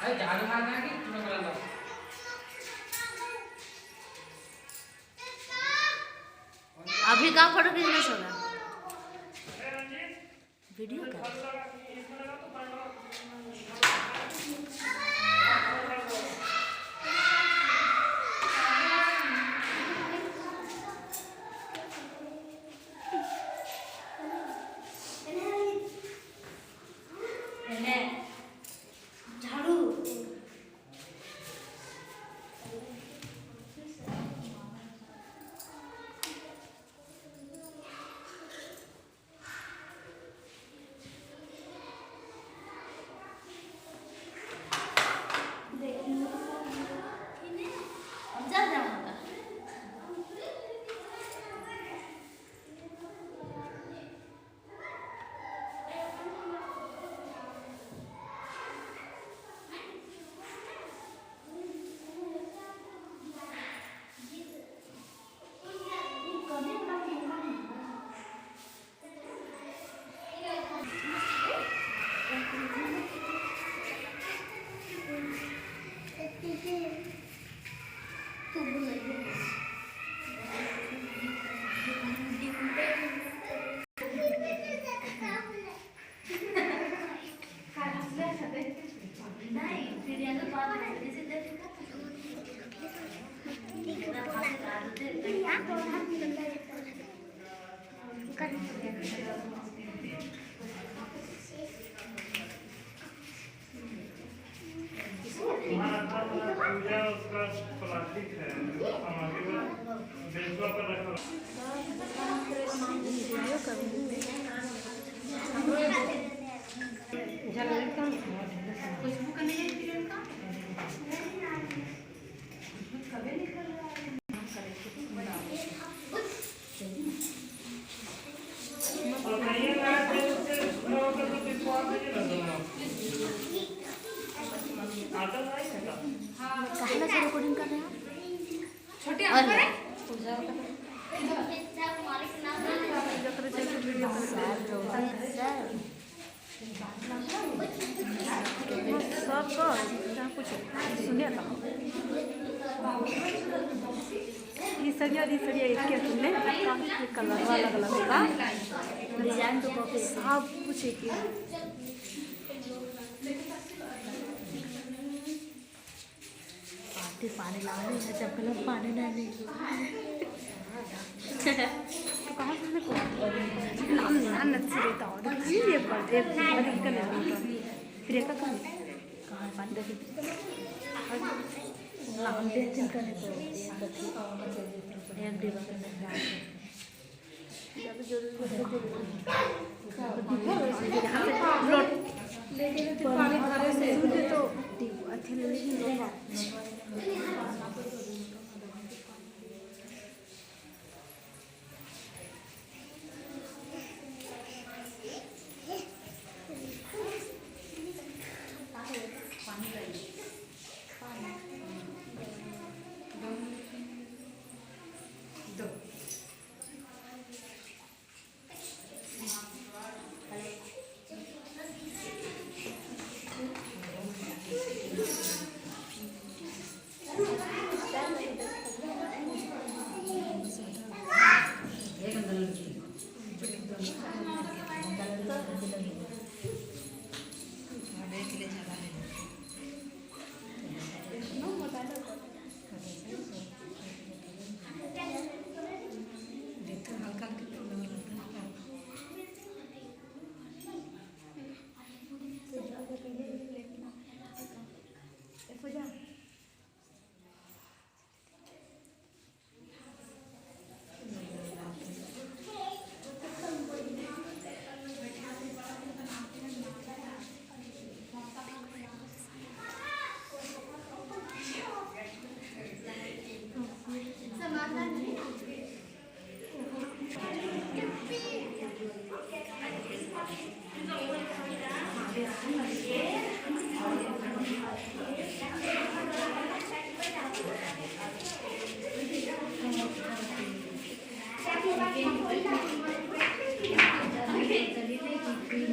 अरे झाड़ू मारना है कि तुम्हें बोला लो अभी का फोटो बिजनेस होगा वीडियो का कहाँ से रिकॉर्डिंग कर रहे हैं छोटे सुनिए सरिया इसके सुनने कलर अलग अलग होगा डिजाइन तो कॉपी सब कुछ एक पानी लाने है जब कलर पानी नहीं तो कहाँ से को नाम नच्ची रहता और ये पड़ते अधिक कलर फिर एक कहाँ पानी देखे नाम दे करने को एक डिब्बा करने जब जरूरी पानी भरे से तो अच्छे लेकिन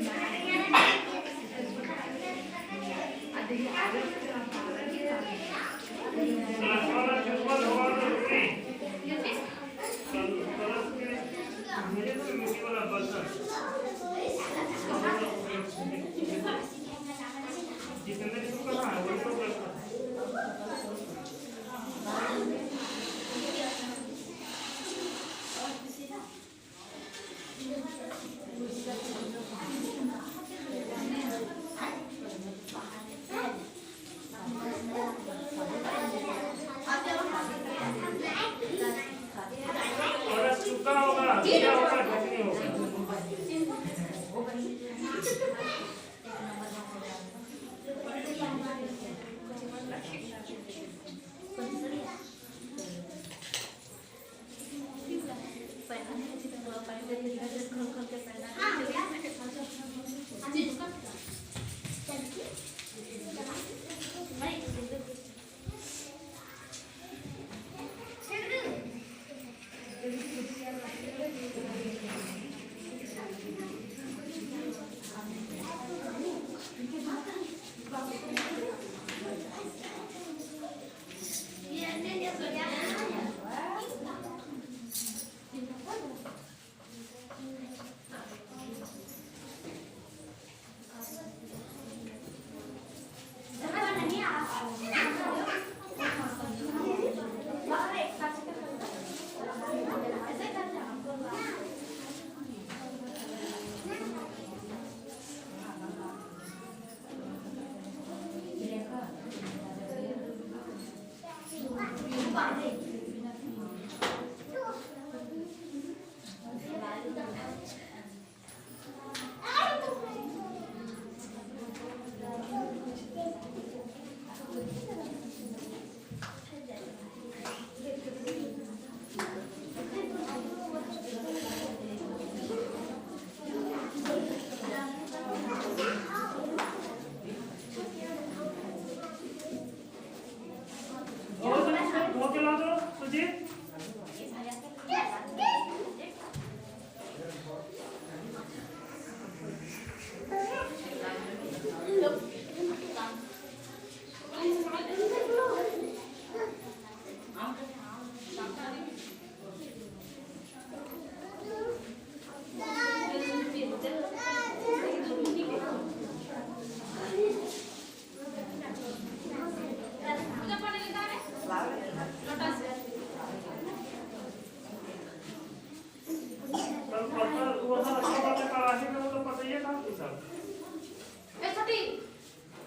सब ए छोटी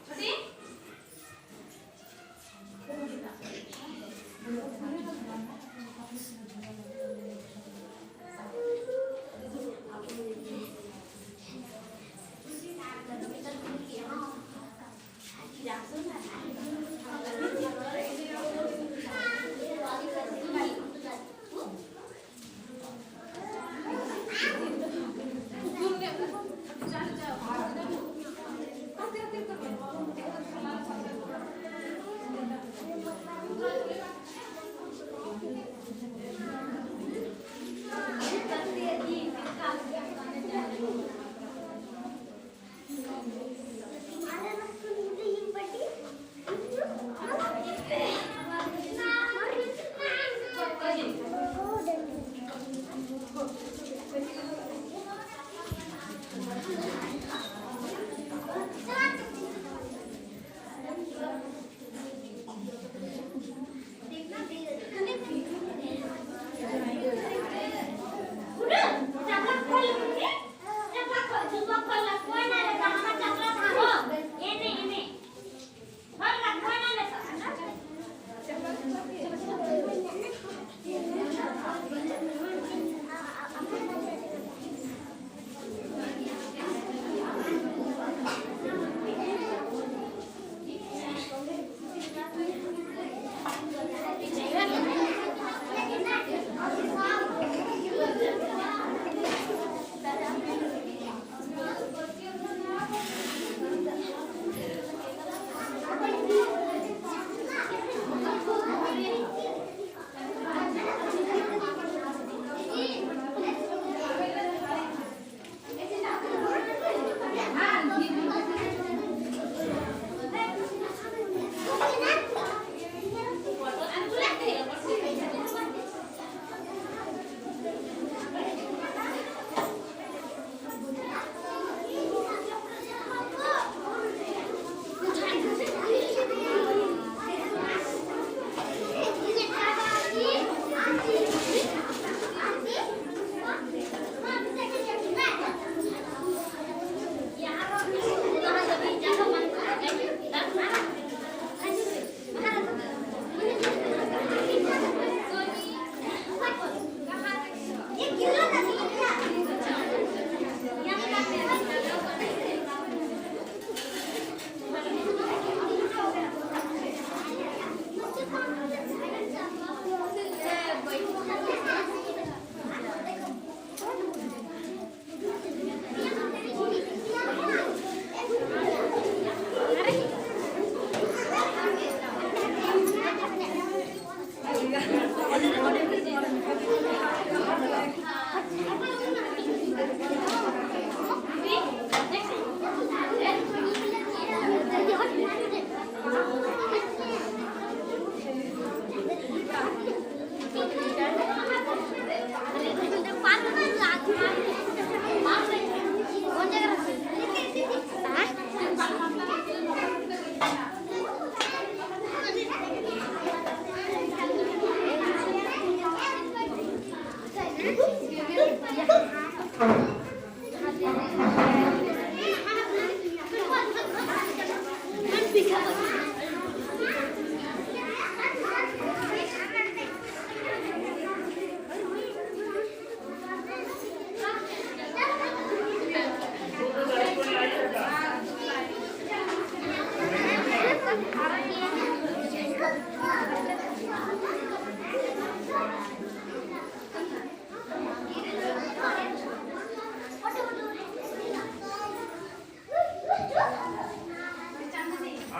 छोटी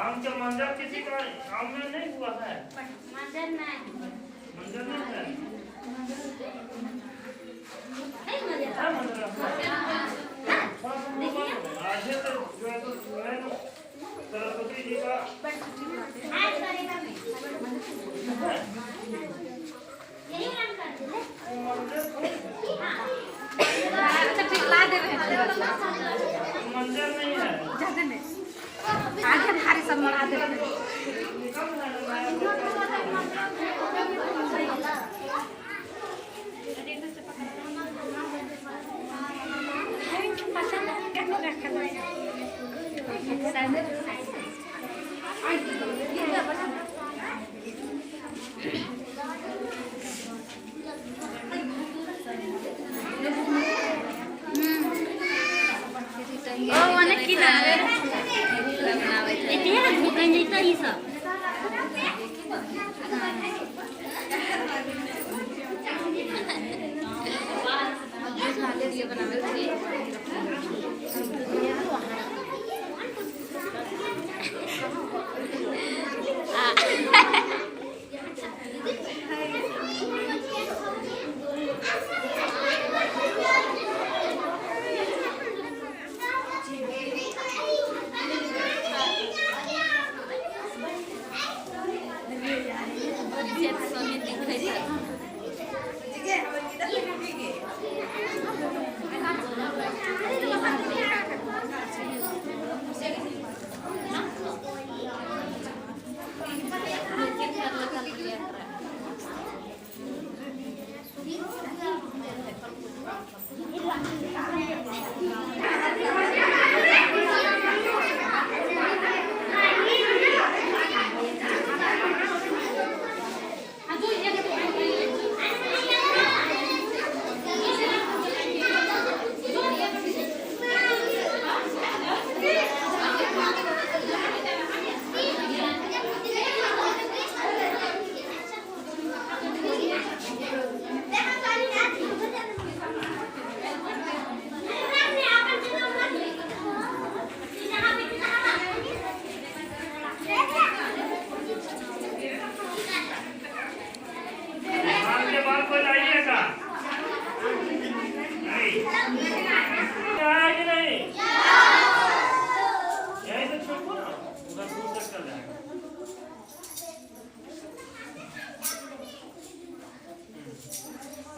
आम का मंजर किसी का आम में नहीं हुआ है। मंजर नहीं मंजर नहीं है। मंजर हाँ, मंजर है। आधे तो जो है तो सरस्वती जी का आज करेगा मैं यही रन कर दे अच्छा ठीक ला दे रहे मंजर नहीं है। ज्यादा नहीं आगे भारी सब मरा दे पता नहीं क्या रखना है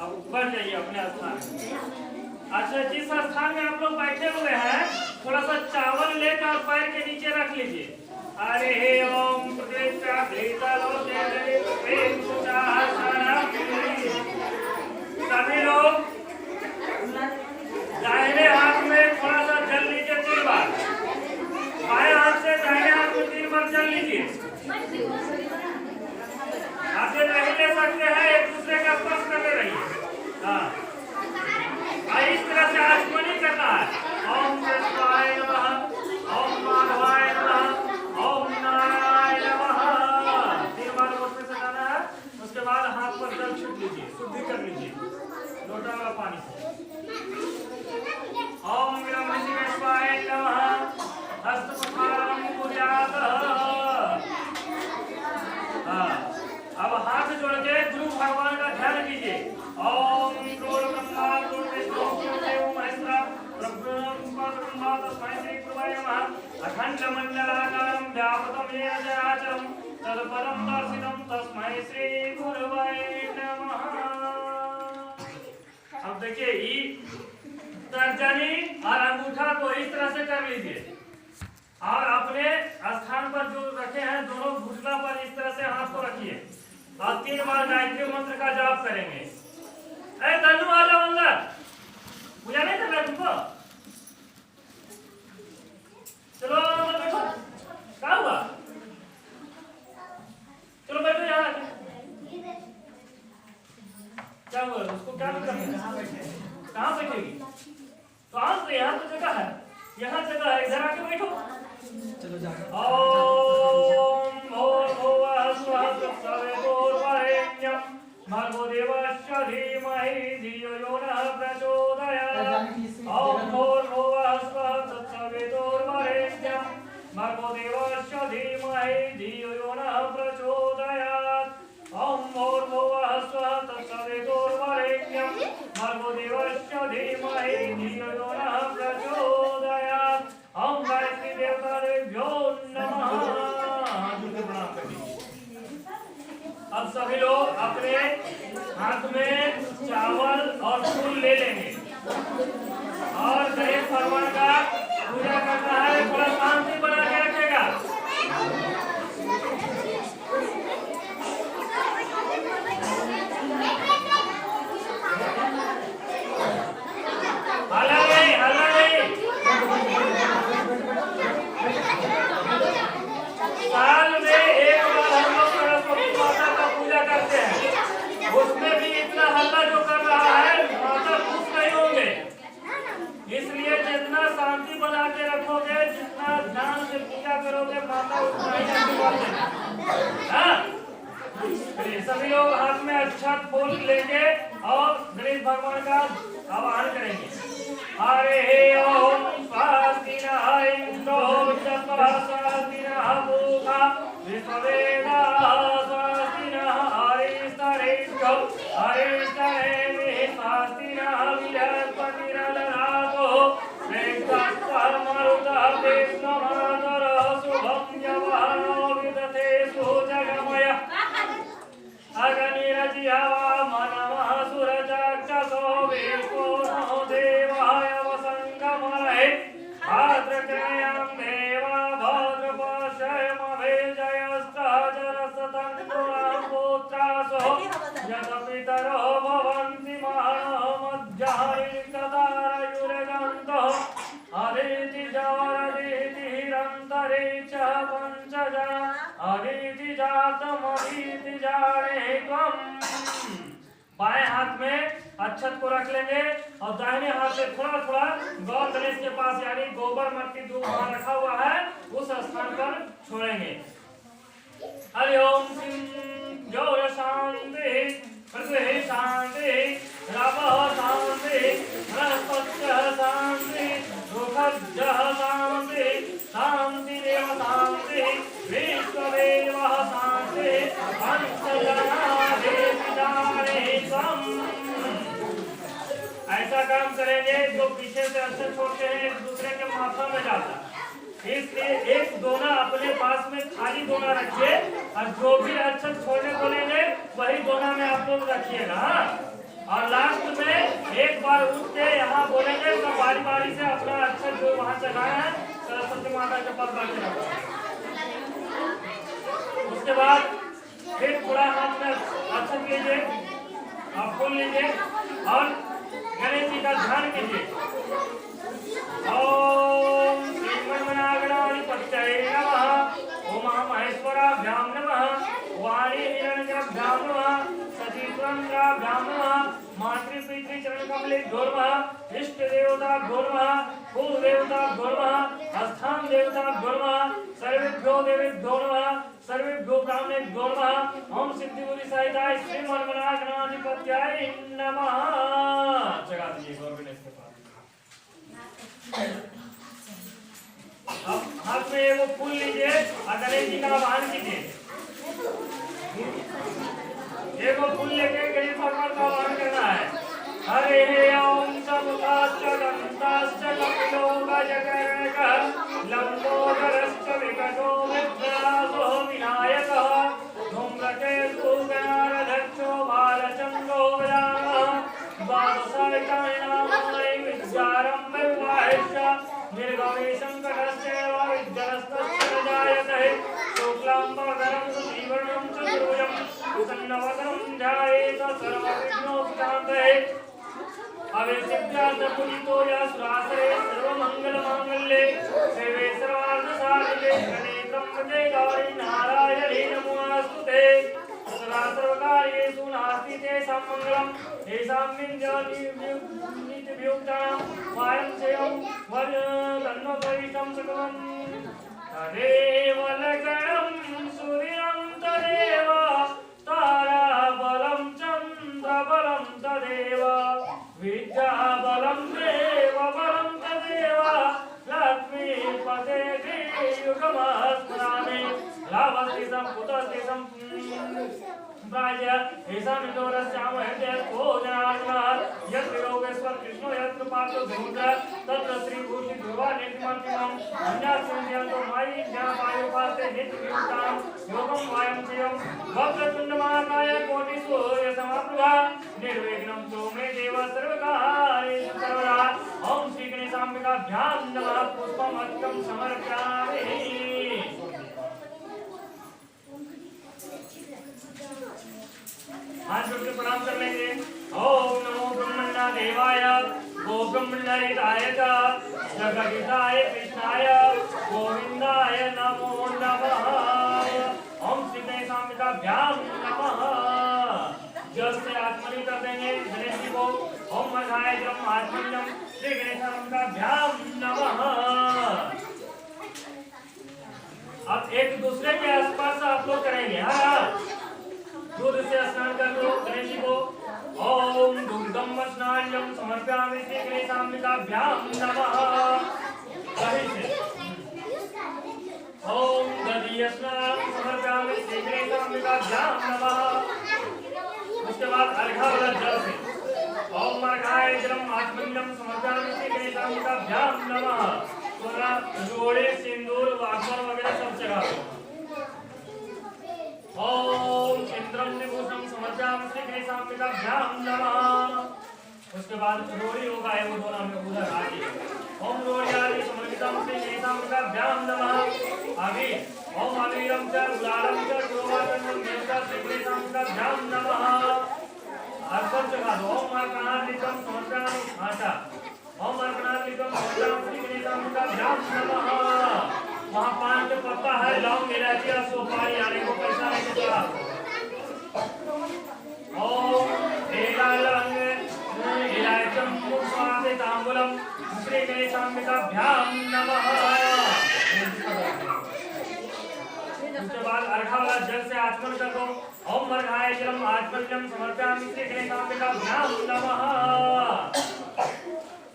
अब ऊपर जाइए अपने स्थान में। अच्छा, जिस स्थान में आप लोग बैठे हुए हैं थोड़ा सा चावल लेकर पैर के नीचे रख लीजिए। अरे हे ओम सभी लोग दाहिने हाथ में थोड़ा सा जल लीजिए 3 बार, बाएं हाथ से दाहिने हाथ में 3 बार जल लीजिए। आप ये नहीं ले सकते हैं, एक दूसरे का स्पर्श करते रहिए। हाँ, इस तरह से आचमनी करना है। ओम कृष्णाय नमः, ओम माधवाय नमः, ओम नारायणाय नमः। 3 बार उसमें से जाना है। उसके बाद हाथ पर जल छीट लीजिए, शुद्धि कर लीजिए लोटा वाला पानी से। ओम विष्णुवाय नमः, हस्तपद्मं कुर्यात्। अब हाथ जोड़ के गुरु भगवान का ध्यान कीजिए। ओम क्रोध ब्रह्मा क्रोध विष्णु क्रोध देव महेश्वरा ब्रह्मा तस्मै श्री गुरुवाय नमः। अखंड मंडलाकारं व्याप्तं येन चराचरं तत्पदं दर्शितं तस्मै श्री गुरुवाय नमः। अब देखिए, ई तर्जनी और अंगूठा को इस तरह से कर लीजिए और अपने स्थान पर जो रखे हैं दोनों घुटना पर इस तरह से हाथ को रखिए और 3 बार गायत्री मंत्र का जाप करेंगे। ए तनु आ जाओ अंदर, पूजा नहीं करना तुमको? चलो अंदर बैठो। क्या हुआ? चलो बैठो यहाँ। क्या हुआ? उसको क्या करना है? कहाँ बैठेगी? तो आज यहाँ तो जगह है, यहाँ जगह है, इधर आके बैठो। चलो जाकर ओम भूर्भुवः स्वः तत्सवितुर्वरेण्यं भर्गो देवस्य धीमहि धियो यो नः प्रचोदयात्। ओम भूर्भुवः स्वः तत्सवितुर्वरेण्यं भर्गो देवस्य धीमहि धियो यो नः प्रचोदयात्। ओम भूर्भुवः स्वः तत्सवितुर्वरेण्यं भर्गो देवस्य धीमहि धियो यो नः प्रचोदयात्। ओम गायत्री देवताभ्यो नमः। अब सभी लोग अपने हाथ में चावल और फूल ले लेंगे और गणेश भगवान का पूजा करना है। थोड़ा शांति बना के रखेगा। हल्ला नहीं, हल्ला नहीं। हाँ? सभी लोग हाथ में अक्षत फूल लेंगे और गणेश भगवान का आवाहन करेंगे। हरे ओम स्वस्ति न इंद्रो स्वस्ति न पूषा विश्ववेदाः स्वस्ति न हरिस्तरेभ्यो हरिस्तरेभिः स्वस्ति न बृहस्पतिर्दधातु मरुतः विष्णुमातरः शुभं यवनो विदधे सुजगमय अग्निरजिहवा मनमः सुरचक्षसो विष्णो नो देवाय वसङ्गमलये भाद्रकयां देवा भाद्रपश्यमभिजयस्तजरसतन्त्रुणां पुत्रासो यदपितरो भवन्ति मानो मध्याह्निकतारयुरगन्तः अदितिजारदितिरन्तरिक्षः पञ्चजना अदितिजातमदितिजाने त्वम्। बाएं हाथ में अक्षत को रख लेंगे और दाहिने हाथ से थोड़ा थोड़ा गौर गणेश के पास यानी गोबर मट्टी दूध वहां रखा हुआ है उस स्थान पर छोड़ेंगे। हरि ओम सिंह जौर शांति पृथ्वी शांति रावः शांति बृहस्पतिः शांति रुद्रः शांति शांतिरेव शांति विश्वदेवः शांति ऐसा काम करेंगे जो पीछे से अक्षर छोड़ते हैं एक दूसरे के माथा में जाता है। इसलिए एक दोना अपने पास में खाली दोना रखिए और जो भी अक्षर छोड़ने बोलेंगे वही दोना में आप लोग रखिएगा। और लास्ट में एक बार उठ के यहाँ बोलेंगे तो बारी बारी से अपना अक्षर जो वहाँ चढ़ाया है सरस्वती माता के पद पर रखो। उसके बाद फिर थोड़ा हाथ में अक्षर लीजिए आप फूल लीजिए और गणेश जी का ध्यान कीजिए। ओम श्रीमन्मनागणाधिपतये नमः उमा महेश्वराभ्यां नमः वाणी हिरण्यभ्यां नमः सतीत्वंगाभ्यां नमः मातृपितृचरणकमलेभ्यो नमः इष्ट देवताभ्यो नमः कुल देवताभ्यो नमः स्थान देवताभ्यो नमः सर्वेभ्यो देवेभ्यो नमः सर्वेभ्यो ब्राह्मणेभ्यो नमः ओम सिद्धिबुद्धि सहिताय श्रीमन्मनागणाधिपतये नमः। जगा दीजिए गौर गणेश के पास। अब हाथ में वो फूल लीजिए और गणेश जी का आवाहन कीजिए। एक फूल लेके गणेश भगवान का आवाहन करना है। हरे ओम समुखाश्च दन्ताश्च कपिलो गजकर्णकः लंबोदरश्च विकटो विघ्नासो विनायकः धूम्रकेतु गणाध्यक्षो बालचन्द्रो गजाननः द्वादशायतानामानि विद्यारम्भे विवाहेश्च निर्गमे संकटस्यैव विद्यास्तस्य न जायते शुक्लाम्बरधरं सुजीवर्णं चतुर्भुजं प्रसन्नवदनं ध्यायेत सर्वविघ्नोपशान्तये अविसिद्ध्यार्थपूजितो यस्रासरे सर्वमङ्गलमाङ्गल्ये शिवे सर्वार्थसाधिके शरण्ये त्र्यम्बके गौरी नारायणी नमोऽस्तुते सदा सर्वकार्येषु नास्ति तेषां मङ्गलं येषां नित्यभियुक्तानां वायं सेवं तन्नोपविष्टं सकलं तदेव लग्नं सूर्यं तदेव ताराबलं चन्द्रबलं तदेव विद्याबलं देवबलं तदेव लक्ष्मीपते युगमस्मरामि लाभस्ति सम्पुतस्ति सम्प्राज्य ऐसा मिन्दोरस्याम हृदयस्थो जनार्दनः यत्र योगेश्वर कृष्णो यत्र पार्थो धनुर्धर तत्र श्रीभूषि ध्रुवा नित्यमर्तिमम् अन्यास्मिन्यन्तो मायि ज्ञानपायोपास्ते नित्यवियुक्तां योगं वायं चेयं वक्रतुण्डमहाकाय कोटिसूर्यसमप्रभा निर्विघ्नं तु मे देव सर्वकार्येषु सर्वदा ॐ श्रीगणेशाम्बिकाभ्यां नमः पुष्पमर्घ्यं समर्पयामि। हाथ जोड़ के प्रणाम कर लेंगे। ओम नमो ब्रह्मण्य देवाय गो ब्रह्मण्यहिताय च जगद्हिताय कृष्णाय गोविंदाय नमो नमः। ओम श्री गणेशाम्बिकाभ्यां नमः। जल से आत्मनि कर देंगे गणेश जी को। ओम मघाय ब्रह्म आत्मन्यम श्री गणेशाम्बिकाभ्यां नमः। अब एक दूसरे के आसपास आप लोग करेंगे। हाँ, दूध से स्नान कर लो गणेश जी को। ओम दुर्गम स्नानम समर्पयामि श्री गणेशाम्बिकाभ्याम नमः। सही से ओम दधीय स्नान समर्पयामि श्री गणेशाम्बिकाभ्याम नमः। उसके बाद अर्घा वाला जल से ओम अर्घाय जलम आत्मन्यम समर्पयामि श्री गणेशाम्बिकाभ्याम नमः। थोड़ा जोड़े सिंदूर वासर वगैरह सब चढ़ा दो। ओम इंद्रम निभूषणम समर्पयामि श्री गणेशाम्बिकाभ्याम नमः। उसके बाद रोड़ी होगा वो दोनों में उधर आगे ओम रोड़ियारि समर्पितम श्री गणेशाम्बिकाभ्याम नमः। आगे ओम अवीरम च गुलालम च गोवर्धनम देवता श्री गणेशाम्बिकाभ्याम नमः। अर्पण चढ़ा दो। ओम अर्पणार्पितम समर्पयामि आटा ओम अर्पणार्पितम समर्पयामि श्री गणेशाम्बिकाभ्याम नमः। वहाँ पान के पत्ता है, लौंग, इलायची और सुपारी आने को पैसा नहीं देता। ओम एलालंग इलायचम मुक्स्वादे तांबूलम श्री गणेशाम्बिकाभ्याम नमः। उसके बाद अर्घा वाला जल से आचमन कर दो। ओम अर्घाय जलम आचमन्यम समर्पयामि श्री गणेशाम्बिकाभ्याम नमः।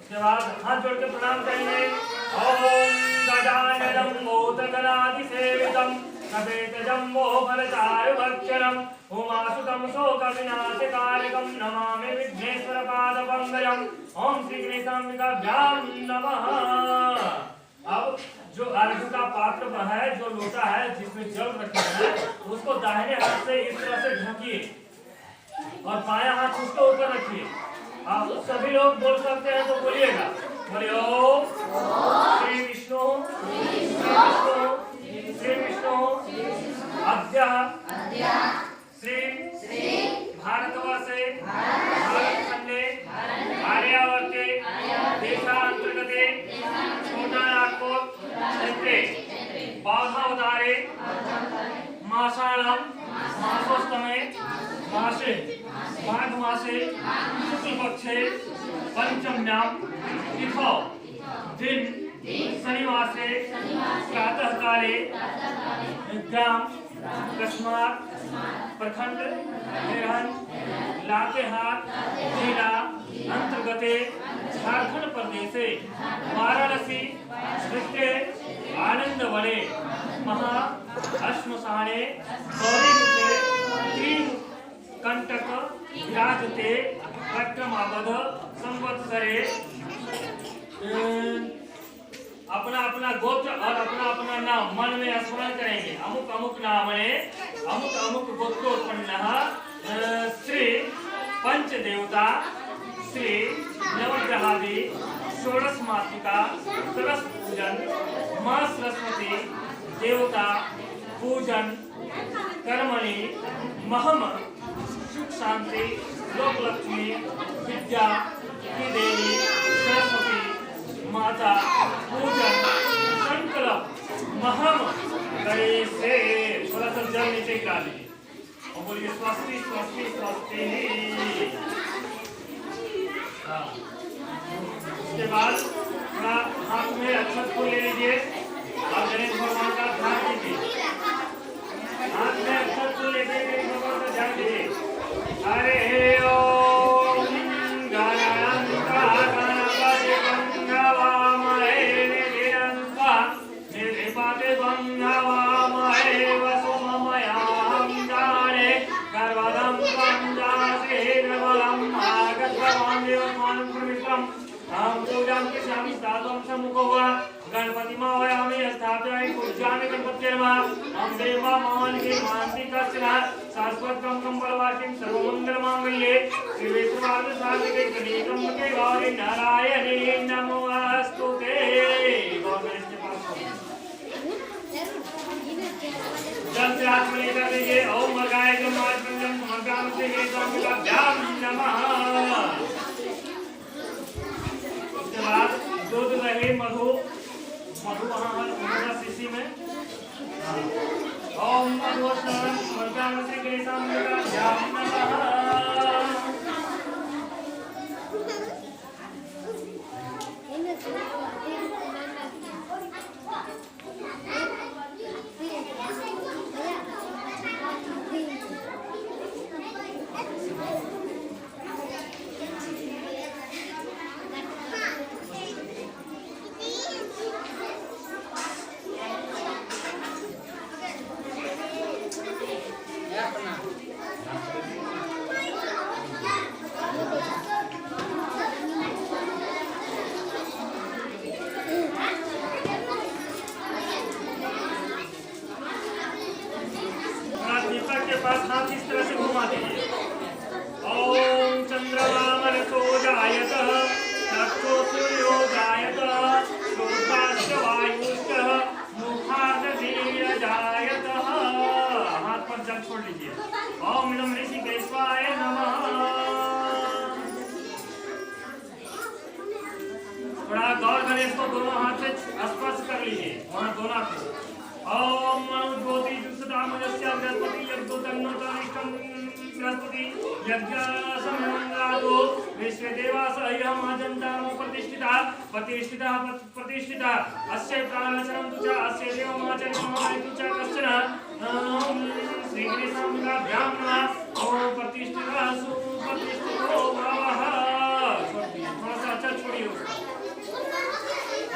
उसके बाद हाथ जोड़ के प्रणाम करेंगे। ओम गजाननं भूतगणाधिसेवितं नभेतजम्बो फलचारुभक्षणं उमासुतं शोकविनाशकारकं नमामि विघ्नेश्वरपादपङ्कजम्। ओम श्री गणेशाम्बिकाभ्याम नमः। अब जो अर्घ का पात्र है, जो लोटा है जिसमें जल रखा है, उसको दाहिने हाथ से इस तरह से ढकिए और बायां हाथ उसके ऊपर रखिए। आप सभी लोग बोल सकते हैं तो बोलिएगा। बोलिए ओम श्री विष्णु श्री विष्णु अद्य श्री भारतवर्षे भारतखंडे आर्यावर्ते देशांतर्गते छोटा नागपुर क्षेत्रे बाधावतारे मासाणां मासोस्तमे मासे माघ मासे शुक्लपक्षे पंचम्यां तिथौ दिन शनिवासे प्रातः काले ग्राम कस्मार प्रखंड निरहन लातेहार जिला अंतर्गते झारखंड प्रदेशे वाराणसी क्षेत्रे आनंदवने महा अश्मशाने गौरीरूपे तीन कंटक विराजते विक्रमावध संवत्सरे। अपना अपना गोत्र और अपना अपना नाम मन में स्मरण करेंगे। अमुक अमुक नामने अमुक अमुक गोत्रोत्पन्नः श्री पंच देवता श्री नवग्रहादि षोडश मातृका सरस पूजन माँ सरस्वती देवता पूजन कर्मणि महम सुख शांति लोक लक्ष्मी विद्या की देवी सरस्वती माता पूजन संकल्प महम करे से। थोड़ा सा जल नीचे गिरा लीजिए और बोलिए स्वस्ति स्वस्ति स्वस्ति। उसके बाद थोड़ा हाथ में अक्षत फूल ले लीजिए और गणेश भगवान का ध्यान कीजिए। हाथ में अक्षत फूल लेके गणेश भगवान का ध्यान कीजिए। हरे ओम गणानांता गणपति बंधवामहे निरंता निर्विपाते बंधवामहे वसुममयां जाने गर्वदं पंजासे गर्वदं आगतवान् देवस्मानं प्रविष्टम् अहं पूजां कृष्णामि स्थातुं सम्मुखो गणपति मावयामि स्थापयामि पूज्यामि गणपते नमः। ओम देवा महानिधि मान्तिकर्षणा शाश्वतं कंबलवासिं सर्वमंगलमांगल्ये शिवे सर्वार्थ साधिके कलिकम्बके गौरी नारायणी नमोस्तुते। जल से हाथ में लेकर लीजिए। ओम अर्घाय जलम आचमन्यम समर्पयामि श्री गणेशाम्बिकाभ्याम नमः। उसके बाद दूध दही मधु वहाँ शीशी में ओम मधु स्नान समर्पयामि श्री गणेशाम्बिकाभ्याम नमः। पास हाथ इस तरह से घुमा दीजिए। ओम चंद्रमा मनसो जायतः चक्षु सूर्यो जायतः शोभास्य वायुश्च मुखाद वीर्य जायतः। हाथ पर जल छोड़ लीजिए। ओम नमः ऋषिकेशाय नमः। थोड़ा गौर करें इसको, दोनों हाथ से स्पर्श कर लीजिए वहां दोनों को। ओम मनु ज्योति जुषतामजस्य बृहस्पति यज्ञो तन्नो तनिष्ठं बृहस्पति यज्ञ समंगातो विश्वदेवास अयमजन्तामो प्रतिष्ठिता प्रतिष्ठिता प्रतिष्ठिता अस्य प्राणचरं तुच अस्य देवमाचरणं तुच कश्चन श्री गणेशाभ्यां नमः। ओम प्रतिष्ठिता सुप्रतिष्ठितो भवः। थोड़ा सा अच्छा छोड़िए उसको।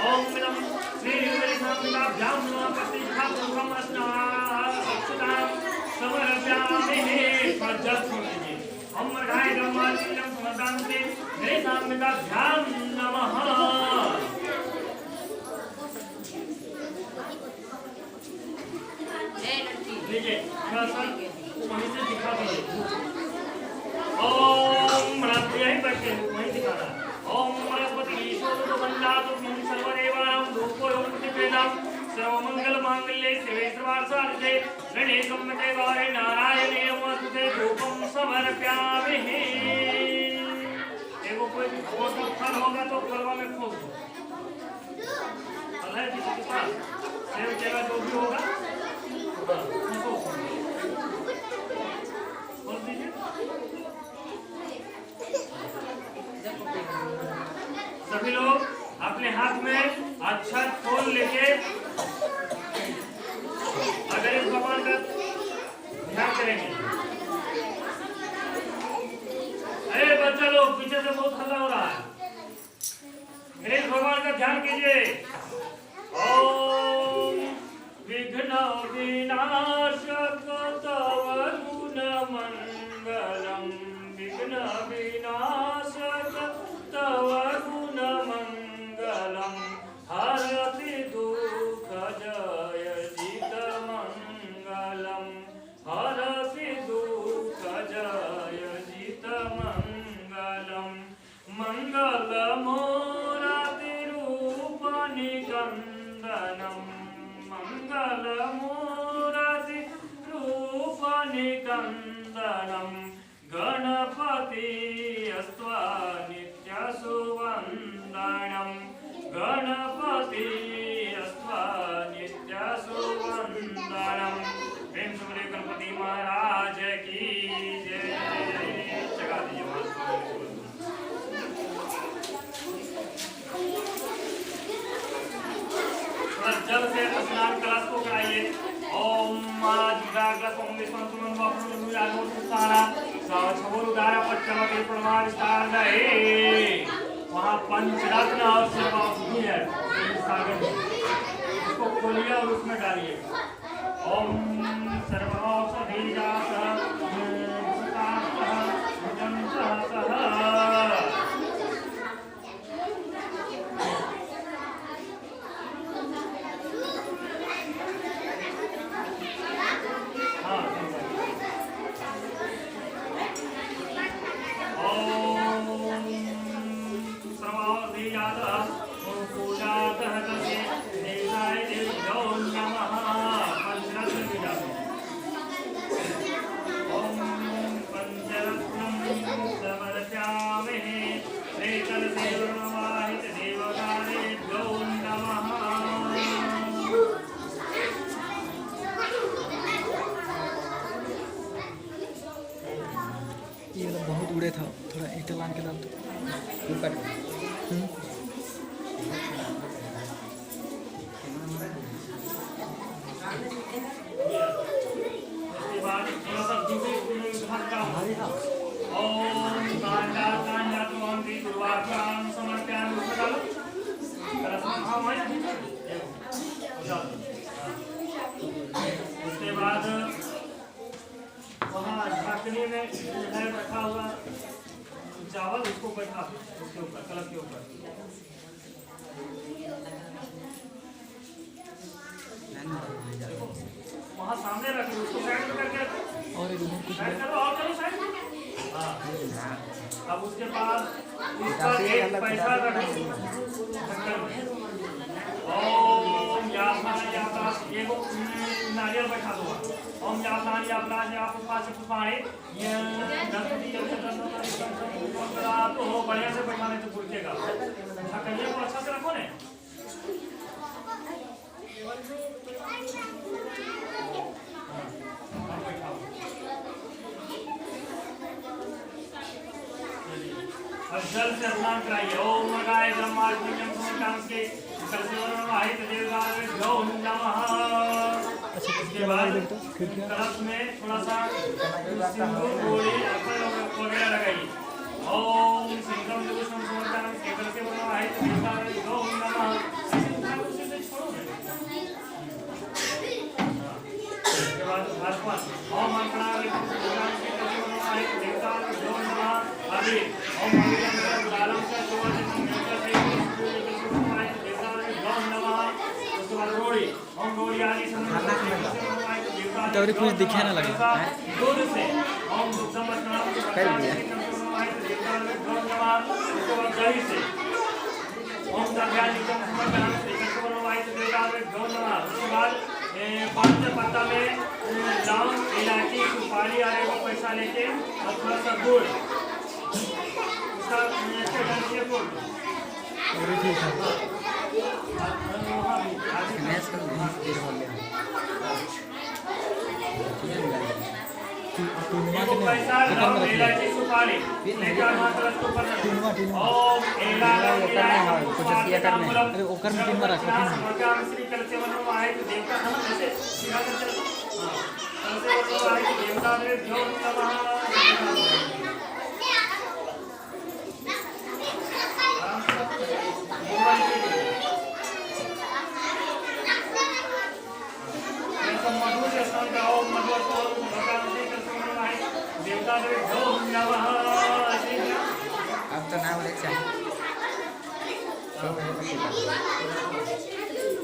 ओम नमः श्री गणेशाभ्यां नमः प्रतिष्ठापकम् अस्नाक्षतां समर्पयामि। जल छोड़ दीजिए। ओम मर्घाय ब्रह्माण्डं समर्पयामि गणेशाभ्यां नमः। लीजिए थोड़ा सा वहीं से दिखा दीजिए। ओम बृहस्पति यहीं बैठे वहीं दिखाना। ओम बृहस्पति ईश्वरो वंदातु सर्वदेवानां धूपो प्रतिपेदं सर्वमंगल मांगल्ये शिवे सर्वार्थसाधिके शरण्ये त्र्यंबके गौरी नारायणे नमोस्तुते धूपं समर्पयामि। एगो कोई फल होगा तो फलवा में खोल दो। फल है किसी के पास सेब केला जो भी होगा उसको खोल दीजिए। सभी लोग अपने हाथ में अच्छा फूल लेके अगर इस भगवान का ध्यान करेंगे। अरे बच्चा लोग पीछे से बहुत हल्ला हो रहा है। गणेश भगवान का ध्यान कीजिए। ओम विघ्न विनाशक तव गुण मंगलम विघ्न विनाशक तव गुण मंगलम हरति दुख जय जित मंगलम हरति दुख जय जित मंगलम मंगलमूर्ति रूप निकंदनम मंगलमूर्ति रूप निकंदनम गणपति अस्त्वा नित्य सुवंदनम गणपति अस्त्वा नित्य सुवंदनम। प्रेम से बोले गणपति महाराज की जय। जगा दीजिए जल से स्नान कलश को कराइए। ओम वहाँ पंचरत्न और सर्वाभूति है सागर में, उसको खोलिए और उसमें डालिए। ओम ये वाला बहुत उड़े था, थोड़ा ईटा लान के डाल दो। उसके बाद वहाँ ढकने में है रखा हुआ चावल, उसको बैठा दो उसके ऊपर, कलश के ऊपर। वहाँ सामने रखिए, उसको साइड में करके साइड करो और करो साइड। हाँ अब उसके बाद इस पर एक पैसा रखो ढक्कन में। ओम यापना एगो नारियल बैठा दो। ओम यापना पुष्पाचे पुष्पाणे तो बढ़िया से बैठाने तो भूलतेगा। ढक्कन को अच्छा से रखो ने। अब जल से स्नान कराइए। ओम गाय ब्रह्मार्पण्यम समकांस्के कलशवरमाहित देवदार गौ नमः। इसके बाद कलश में थोड़ा सा सिंदूर गोली वगैरह लगाइए। ओम सिंगम देवसम समकांस्के कलशवरमाहित देवदार गौ नमः। उसी से छोड़ो ना। इसके बाद भास्वन ओम अर्पणाय समकांस्के कलशवरमाहित देवदार गौ नमः। अभी ओम दालम से सुवर्णम नेत्र से कलशवरमाहित देवदार गौ नमः। उसके बाद रोड़ी ओम रोड़ी आदि तो कुछ दिखे ना लगे दूध से ओम दुग्धम स्नान कर दिया। उसके बाद दही से ओम दध्यानिकम समर्पणम कलशवरमाहित देवदार गौ नमः। उसके बाद पांच पत्ता में लौंग इलायची सुपारी और एक पैसा लेके और थोड़ा सा गुड़ उसका ठीक है पैसा लौंग इलायची सुपारी लेकर मात्र उसको ऊपर ओम अरे ओकर में तीन बार रखा श्री कलशवरमाहित देवता हम ऐसे सीधा करते रखो। हां कलशवरमाहित देवता ने जो नमः। मधु से स्नान कराओ। मधु स्नान भगवान श्री कलशवरमाहित देवता ने जो नमः। अब तो नाम ले चाहिए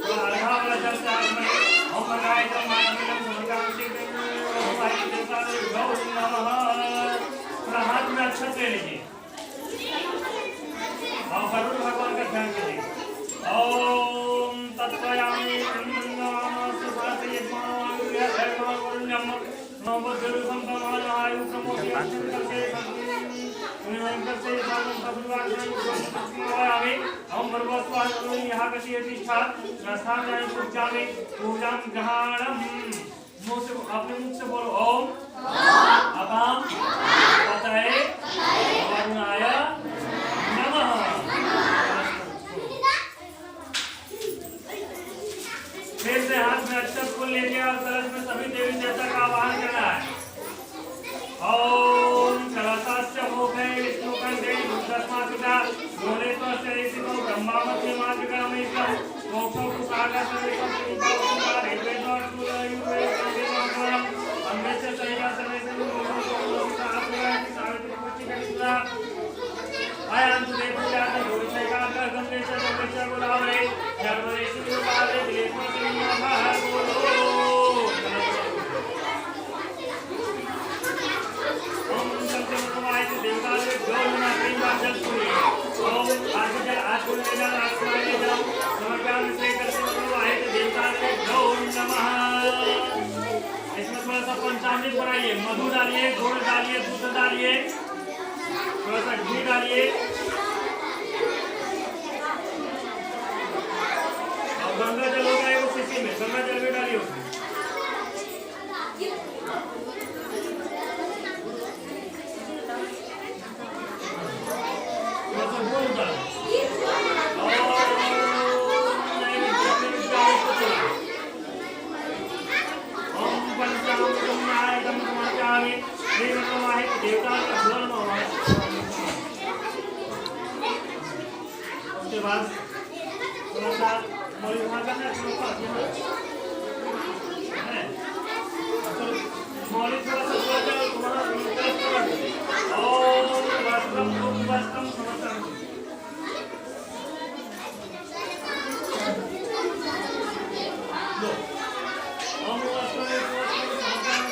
आधा वाला जल से आज में ओम गाय ब्रह्मार्पण्यम भगवान श्री कलशवरमाहित देवता ने जो नमः। थोड़ा हाथ में अक्षत ले लीजिए और वरुण भगवान का ध्यान कीजिए। ओम तत्वयामि नवद्रुसं तमानायु प्रमोदयं करते से ओम भगवत्वाय यहाँ कसी प्रतिष्ठा स्थान जाने पूजा में पूजा ग्रहणम। मुंह से अपने मुख से बोलो ओम अपाम पतये वरुणाय नमः। फिर से हाथ में अक्षत फूल लेके और कलश में सभी देवी देवता का आवाहन करना है। ओम कलशास्य मोखे विष्णु कंठे दुर्दस्मा पिता भुवनेश्वरस्य ऋषिको ब्रह्मावती मातृकामेकं मोक्षो कुसागा सर्वेषां पुरुषाः रेवेदो सुरयुवेदं अन्यस्य सैया सर्वेषां सावित्री आयां तु देवजात गुरुशेखर गंगेश गंगेश गुलावरे सर्वदेशी गुलावरे दिलेश्वर नमः बोलो। ओम कलशवरमाहित देवता ने जो नमः तीन बार जल सुनिए। ओम आज जल आज बोल लेना आसमान में जाओ समर्पण से कलशवरमाहित देवता ने जो नमः। इसमें थोड़ा सा पंचामृत बनाइए। मधु डालिए, गुड़ डालिए, दूध डालिए, थोड़ा सा घी डालिए और गंगा जल होगा एक शीशी में गंगा जल भी डालिए उसमें। थोड़ा सा गुड़ डालिए ओम पंचामृतम नायकम समाचामि श्रीमन्माहित देवता का धर्म। उसके बाद थोड़ा सा मौलिक वहाँ करना है मौलिक थोड़ा सा तुम्हारा ओम वस्त्रम वस्त्रम समर्पण। ओम वस्त्रम समर्पण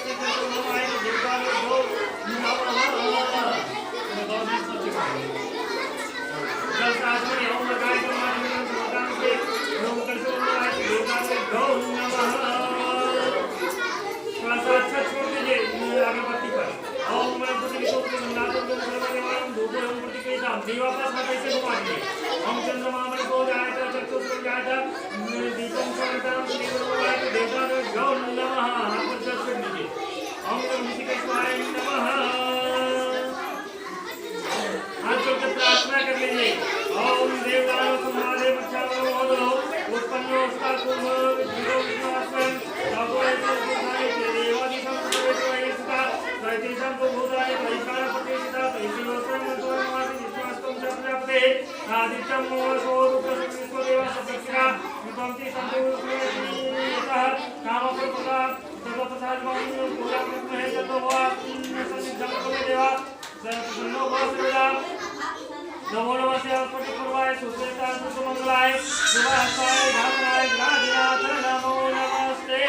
नमो नमः श्रीपति पूर्वाय सुश्रेष्ठाय सुमंगलाय शुभाय धामनाय ग्राधिनाथ नमो नमस्ते।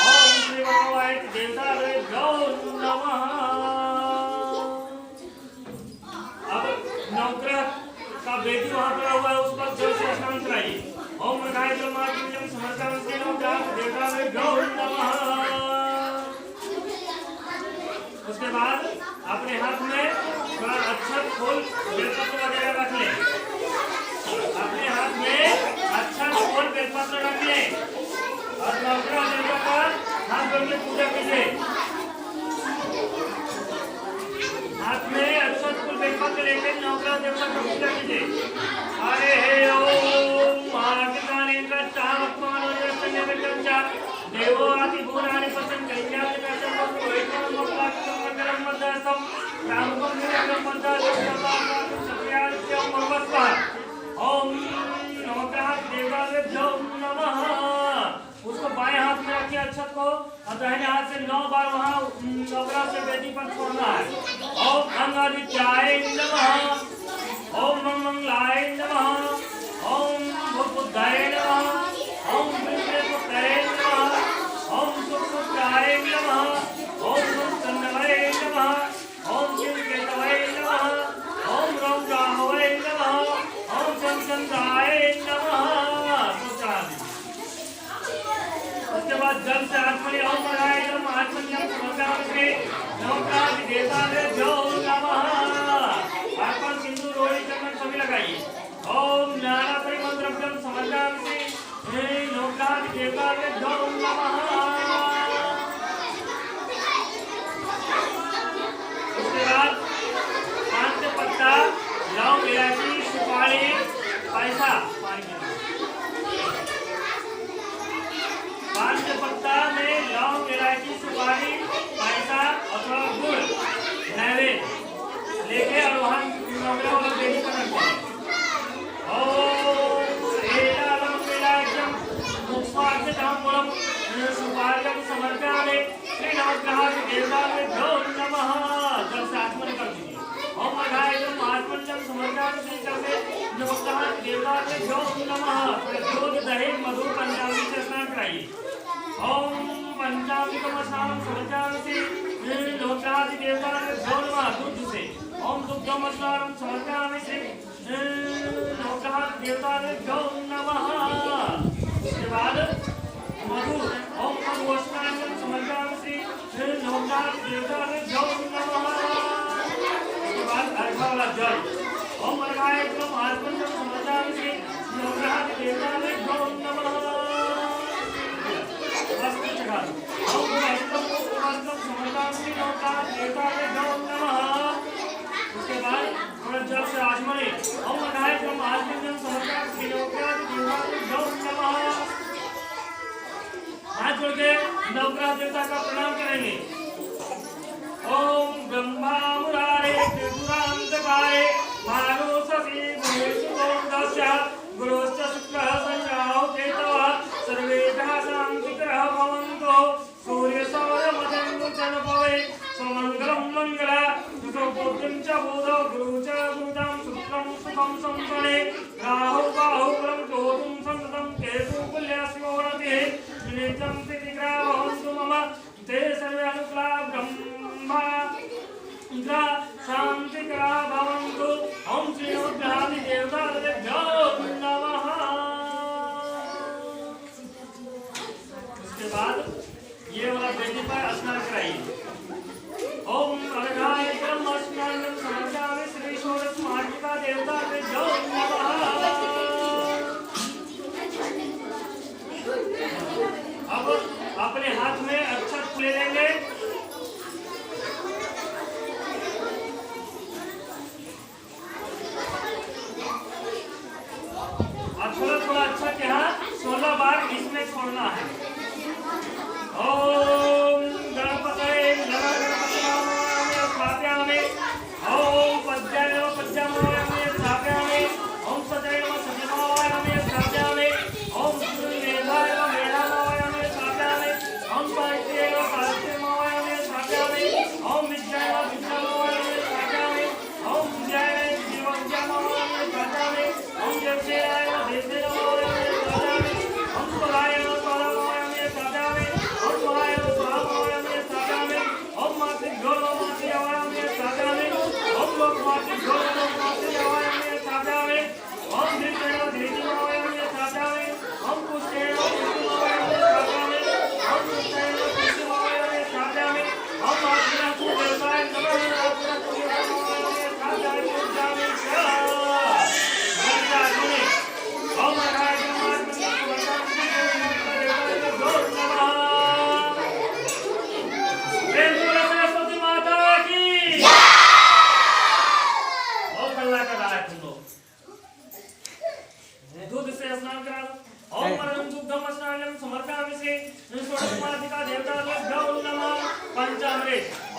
ओम श्री भगवाय देवताभ्यो नमः। अब नवग्रह का बेटी वहां पर हुआ है, उस पर जल से स्नान कराइए। ओम गायत्री मातृ समर्पण से नवग्रह देवताभ्यो नमः। उसके बाद अपने हाथ में थोड़ा अक्षत फूल बेलपत्र वगैरह रख लें। अपने हाथ में अक्षत फूल बेलपत्र रख लें और नवग्रह देवता का हाथ जोड़ के पूजा कीजिए। हाथ में अक्षत फूल बेलपत्र लेकर नवग्रह देवता का पूजा कीजिए। हरे हे ओम महाकालेन्द्र चामत्मानो यस्तन्यवेदंचा देवो आदि भूराणि पतन कल्याणि कर्तव्यं वैष्णवं मोक्षार्थं मंगलं मद्दासं रामकं निरंजनं मद्दासं सर्वात्मकं सत्यास्यं भगवत्स्वाहा। ओम नवग्रह देवताभ्यो नमः। उसको बाएं हाथ में रखिए अक्षत को और दाहिने हाथ से 9 बार वहां नवग्रह से वेदी पर छोड़ना है। ओम अंगादित्याय नमः। ओम मंगलाय नमः। ओम भूतबुद्धाय नमः। ओम विष्णुपुत्राय नमः। ओम सुखसुखाय नमः। ओम सुखकन्नवाय नमः। ओम शिवकेतवाय नमः। ओम रौद्राहवाय नमः। ओम शंकराय नमः। उसके बाद जल से आत्मनि ओम पढ़ाए नम आत्मन्यम समर्पयामि नवग्रह देवताभ्यो नमः। अर्पण सिंदूर रोड़ी चंदन सभी लगाइए। ओम नाना परिमल द्रव्यम समर्पयामि नवग्रह देवताभ्यो नमः। उसके बाद 5 पत्ता लौंग इलायची सुपारी पैसा 5 पत्ता में लौंग इलायची सुपारी पैसा अथवा गुड़ नैवेद्य लेके और वहाँ नवग्रह वाला वेदी पर रखते हैं। ओम एलालम इलायचम मुक्स्वार्थितम गुणम सुपार्यम समर्पयामि श्री नवग्रह देवताभ्यो नमः। जल से आत्मन कर दीजिए। ओम अघायतम आत्मन्यम समर्पयामि श्री जल से नवग्रह देवताभ्यो नमः। दूध दही मधु पंचामृत से स्नान कराइए। ओम पंचामृतम स्नान समर्पयामि श्री नवग्रह देवताभ्यो नमः। दूध से ओम दुग्धम स्नान समर्पयामि श्री नवग्रह देवताभ्यो नमः। उसके बाद मधु ओम मधु स्नान समर्पयामि श्री नवग्रह देवताभ्यो नमः। उसके बाद अर्घ्य वाला जल ओम अर्घायतम आत्मन्यम समर्पयामि श्री नवग्रह देवताभ्यो नमः। वस्त्र चढ़ा दो। ओम वस्त्रम समर्पयामि श्री नवग्रह देवताभ्यो नमः। उसके बाद थोड़ा जल से आचमनी ओम अर्घायतम आत्मन्यम समर्पयामि श्री नवग्रह देवताभ्यो नमः। हाथ जोड़ के नवग्रह देवता का प्रणाम करेंगे। ओम ब्रह्मा मुरारे त्रिपुरांतकाय मानुषसी गुणेषु गोविन्दस्य गुरुश्च शुक्रः संजाहो केतवः सर्वेभ्यः शान्तिकरः भवन्तु सूर्यसौर्यमदङ्गुचनपवे सुमङ्गलं मङ्गला सुपुत्रं च बोधो गुरु च गुरुतं शुक्रं सुखं संसणे राहु बाहुबलं चोदुं सन्ततं केतु कुल्यस्योरतिः नित्यं प्रीतिग्राभवन्तु मम ते सर्वे अनुकूला ब्रह्मा इंद्रा शांतिकरा भवन्तु। ओम श्री नवग्रह देवताभ्यो नमः।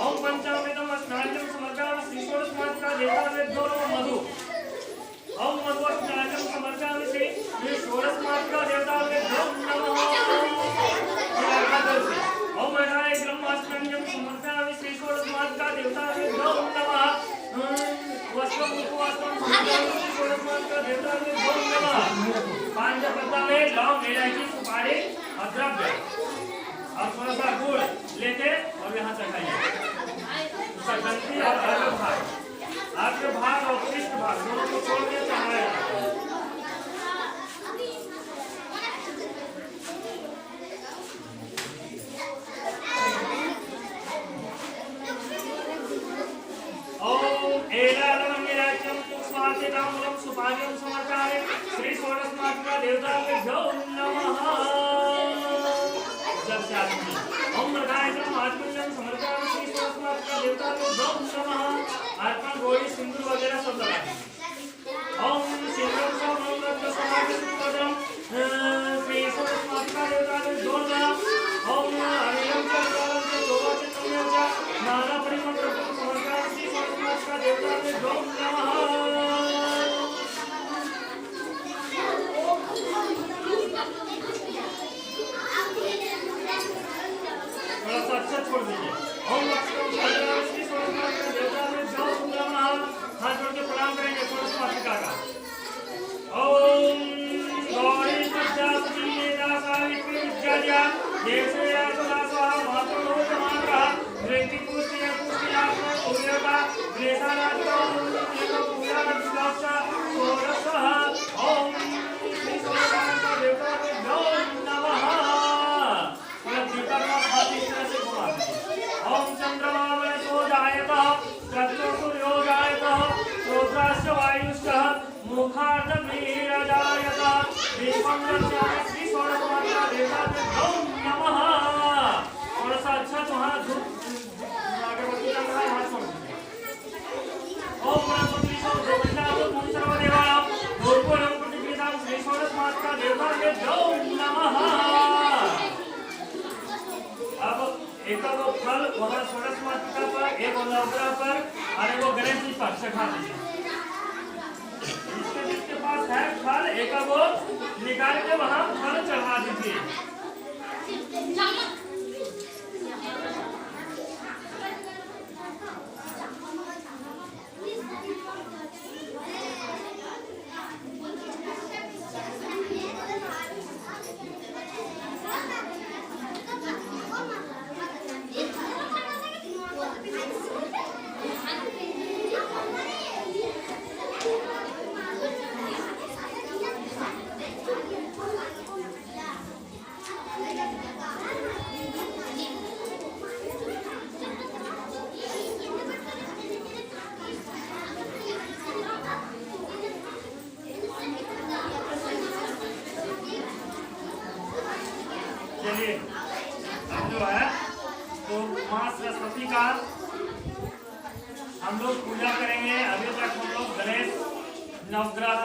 ओम पंचामृतम स्नानम समर्पयामि श्री षोडशमात्रा देवताभ्यो नमः मधु ओम मधु स्नानम समर्पयामि श्री षोडशमात्रा देवताभ्यो नमः ओम मनाय ब्रह्मास्त्रम समर्पयामि श्री षोडशमात्रा देवताभ्यो नमः वस्त्रमुपवासं समर्पयामि श्री षोडशमात्रा देवताभ्यो नमः पांचपत्ता में लौंग इलायची सुपारी और द्रव्य और थोड़ा सा गुड़ लेके और यहाँ चढ़ाइए उसका गंती और आगे भाग और पृष्ठ भाग दोनों को छोड़ के चढ़ाया ओम एलालमंगिराज्यम स्वातिताम्बूलम सुपाद्यम समर्पयामि श्री षोडशमात्रा देवताभ्यो नमः ओम मृगायकम आत्मन्यम समर्पयामि श्री षोडशमात्रा देवताभ्यो नमः अर्पण गोड़ी सिंदूर वगैरह सब लगा ओम सिंदूर समर्पण समाधिपदम श्री षोडशमात्रा देवताभ्यो नमः ओम अनिलम चक्रवरम से दोवाचितम्यम च नाना परिमंत्र समर्पयामि श्री षोडशमात्रा देवताभ्यो नमः अच्छा छोड़ दीजिए ओम श्री षोडशमात्रा देवताभ्यो नमः हाथ जोड़ के प्रणाम करेंगे षोडशमात्रिका का ओम गौरी प्रजापति मेधा सावित्री विद्या देवसेया सदा स्वाहा मातृ समानः वृत्ति पुष्टि आत्मा पूर्यता ग्लेशानादिको पूजा विश्वासा षोडशः ओम श्री षोडशमात्रा देवताभ्यो नमः ओम चंद्रमा मनसो जायतः चक्षुः सूर्यो जायतः श्रोत्राश्च वायुश्च मुखार्धमीरजायतः दीपं दर्शयामि श्री षोडशमात्रा देवताभ्यो नमः थोड़ा सा अच्छा तो हाथ अगरबत्ती का हाथ छोड़ ओम गणपति गोविंदाय ओम सर्वदेवाय गुरुकुलम प्रतिकृतां श्री षोडशमात्रा देवताभ्यो नमः अब एक वो फल वहाँ षोडशमात्रिका पर एक वो नवग्रह पर और एक वो गणेश जी पर चढ़ा दीजिए जिसके पास है फल एक वो निकाल के वहाँ फल चढ़ा दीजिए चलिए अब जो है तो माँ सरस्वती का हम लोग पूजा करेंगे। अभी तक हम लोग गणेश, नवग्रह,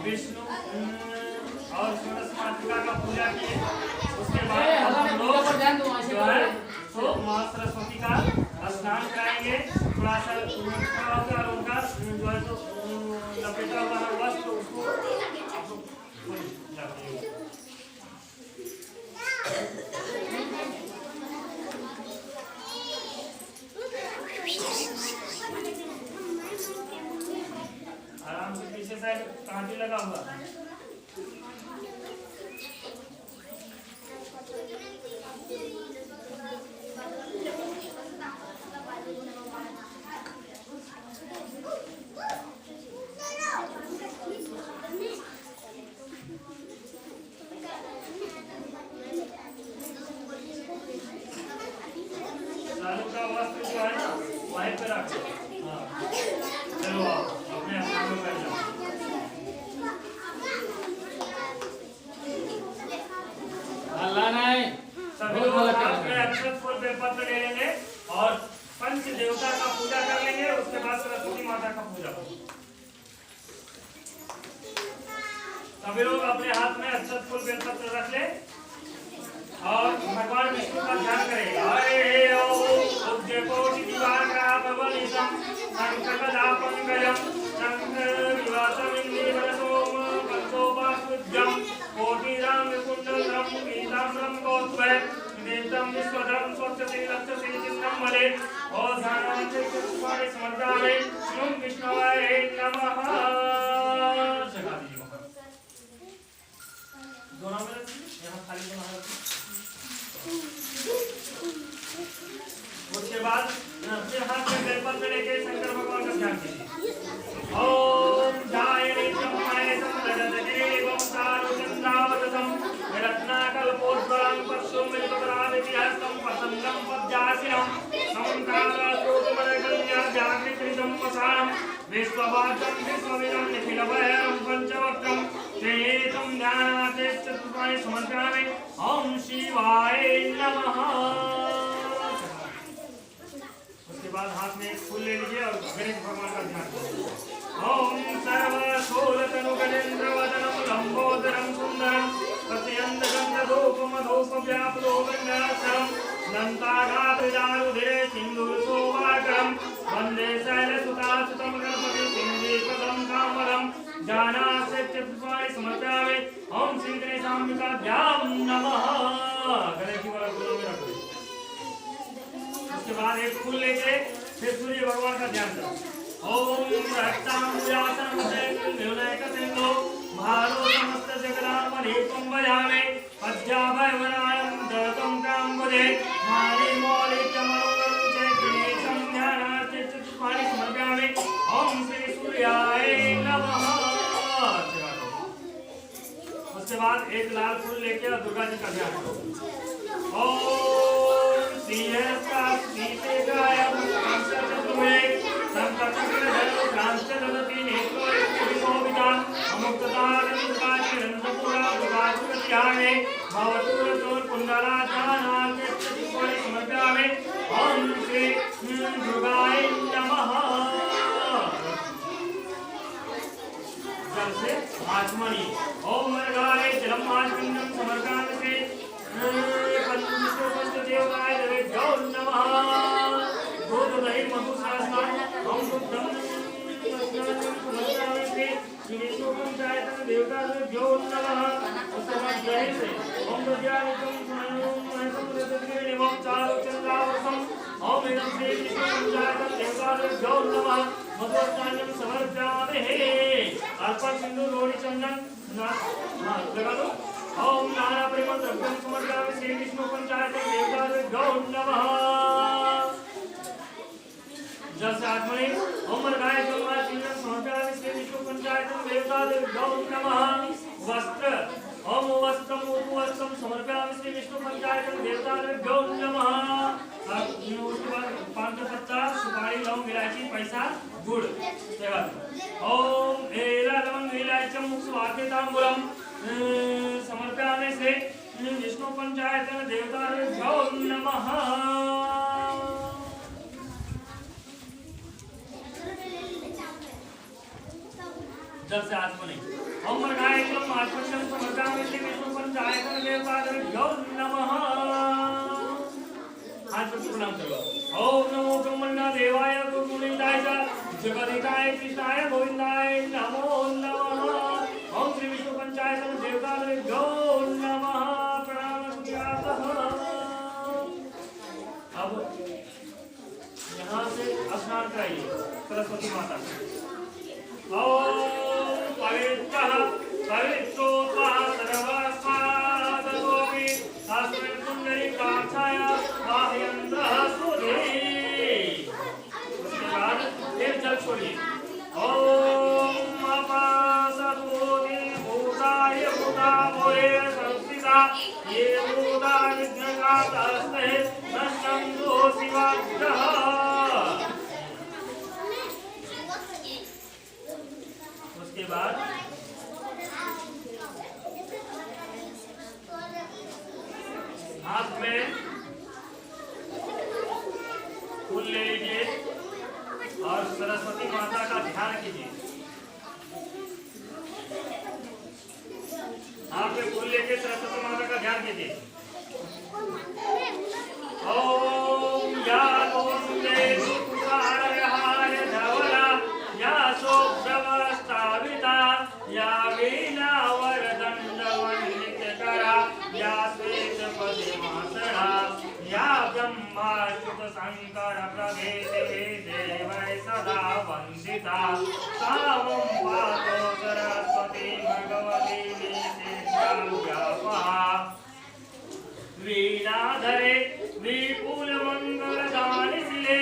विष्णु और षोडशमात्रिका का पूजा किए। उसके बाद हम लोग जो है तो माँ सरस्वती का स्नान कराएंगे। थोड़ा सा और उनका जो है तो लपेटा हुआ है वस्त्र उसको आराम से पीछे साइड कांटे लगा हुआ है। सालों का वस्त्र जो है ना वहीं पे रखो। हाँ चलो आप अपने स्थान पर जाओ। अल्लाह नहीं सभी लोग हाथ में अक्षत फूल बेलपत्र ले लेंगे और पंच देवता का पूजा कर लेंगे। उसके बाद सरस्वती माता का पूजा करेंगे। सभी लोग अपने हाथ में अक्षत फूल बेलपत्र रख ले और भगवान विष्णु का ध्यान करें। हरे ओम कौस्तुभे नित्यं विश्वधर्म स्वच्छते लक्ष्यते चिन्नं मले ओधानांते चतुष्पादे समर्पयामि ओम विष्णवे नमः। जगा दीजिए वहाँ दोनों में यहाँ खाली दोनों उसके बाद अपने हाथ में बेलपत्र में लेके शंकर भगवान का ध्यान कीजिए। ओम जायते चम्माय समददते ओम सारो चंद्रावतसम रत्नाकल्पोज्वलं पशुमिलितपरादिहस्तं पतंगं पद्यासिनं समंकारास्तोत्रमणगण्या जागृतृतं वसानं विश्ववाचं विश्वविदं निखिलभयं पंचवक्त्रं चेतं ज्ञानाते चतुर्पादे समर्पयामि ओम शिवाय नमः। उसके बाद हाथ में एक फूल ले लीजिए और गणेश भगवान का ध्यान कीजिए। ओम सर्वशूलतनुगणेन्द्रवदनं लंबोदरं सुंदरं प्रत्यंतगन्धधूपमधूपव्याप्लोकन्यासं दन्ताघातदारुधिरे सिन्धुसोवाकरं वन्दे शैलसुतासुतं गणपति सिंहीपदं कामदं जानास्य चतुष्पादे समर्पयामि ओम श्री गणेशाम्बिकाभ्यां नमः। गणेश जी वाला फूलों में रखो। उसके बाद एक फूल लेके फिर सूर्य भगवान का ध्यान करो। ओम रक्तांबुजासनमसेन्दो भारो समस्त जगदामणित्वं भजामि पद्याभयवरायं दत्तं काम्बुजे मानि मौलिकमरुगं चैतन्यं ध्यानार्थे चतुष्पादे समर्पयामि ओम श्री सूर्याय नमः। उसके बाद एक लाल फूल लेके दुर्गा जी का ध्यान करो। ओम श्रीहस्ता श्रीतेजाय पंचचतुर्वे संकटहरणो क्रांतदलति नेत्रोविता अमुक्ततारंकाचिरंतपुरा दुर्गासुरध्याये भवतुरतोर्कुण्डलाधानाके चतुष्पादे समर्पयामि ओम श्री दुर्गाय नमः। जल से आचमनी ओम मर्गाय जलम आचमनीं समर्पयामि श्री पंचदेवाय देवो नमः। दूध दही मधु सहस्रान ओम बुद्धं समर्पयामि श्री विष्णु पंचायतन देवता देवो नमः। उसके बाद दही से ओम प्रज्ञानिकं समन्वयं महसमुद्रत्रिवे निवं चारु चंद्रावसं ओम इदं श्री विष्णु पंचायतन देवता देवो नमः। मधुस्नानं समर्पयामि अर्पण सिंधु लोणी चंदन लगा दो। ओम नाना प्रेम द्रव्यं समर्पयामि श्री विष्णु पंचायतन देवता देवो नमः। जल से आत्मनि ओम मर्गाय जलमाय चिन्नं समर्पयामि श्री विष्णु पंचायतन देवता देवो नमः। वस्त्र ओम वस्त्रं वस्त्रं समर्पयामि श्री विष्णु पंचायतन देवता देवो नमः। उसके बाद पान का पत्ता सुपारी लौंग इलायची पैसा गुड़ सेवा। ओम एला लवंग इलायचम मुक्स्वाते तांबूलम समर्पयामि श्री विष्णु पंचायतन देवता देवो नमः। जल से आत्मनि ओम मर्गाय जलम आत्मनं समर्पयामि श्री विष्णु पंचायतन देवता देवो नमः। हाथ पर प्रणाम करो। ओम नमो ब्रह्मण्य देवाय गुरुमुनिदाय जगदिकाय कृष्णाय गोविंदाय नमो नमः। ओम श्री विष्णु पंचायतन देवता देवो नमः। प्रणाम सुजातः। अब यहाँ से स्नान कराइए सरस्वती माता से। ओम पवित्रः पवित्रोत्तमः सर्वस्वादतोऽपि अस्मिन् पुण्डरीकाक्षाय बाह्यन्द्रः सुधे। उसके बाद फिर जल छोड़िए। ओम अपासभूति भूताय भूतामोरे संस्थिता ये भूता विघ्नघातस्ते नश्यन्तु शिवाग्रः। उसके बाद हाथ में फूल ले लीजिए और सरस्वती माता का ध्यान कीजिए। हाथ में फूल लेके सरस्वती माता का ध्यान कीजिए। ओम या ओंदे सुकुमारहार धवला या शोभ्रवस्ताविता या वीणा वरदंड वंदितकरा या श्वेतपदे शंकर प्रभेते देवै सदा वंदिता सावं पातो सरस्वती भगवती निशिष्टाव्यापा वीणाधरे विपुल मंगल दानिशिले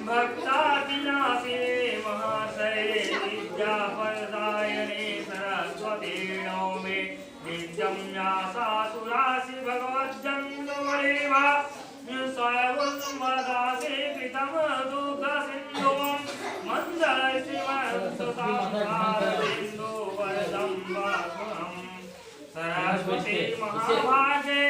भक्तादिनाशे महाशये विद्याफलदायिने सरस्वती नौमे नित्यं यासासुरासि भगवज्जन्मदेवा सर्वं वदासि कृतं दुःखसिन्धुं मन्दस्मिमन्तसारसिन्धु वरदं वाग्महं सरस्वती महाभागे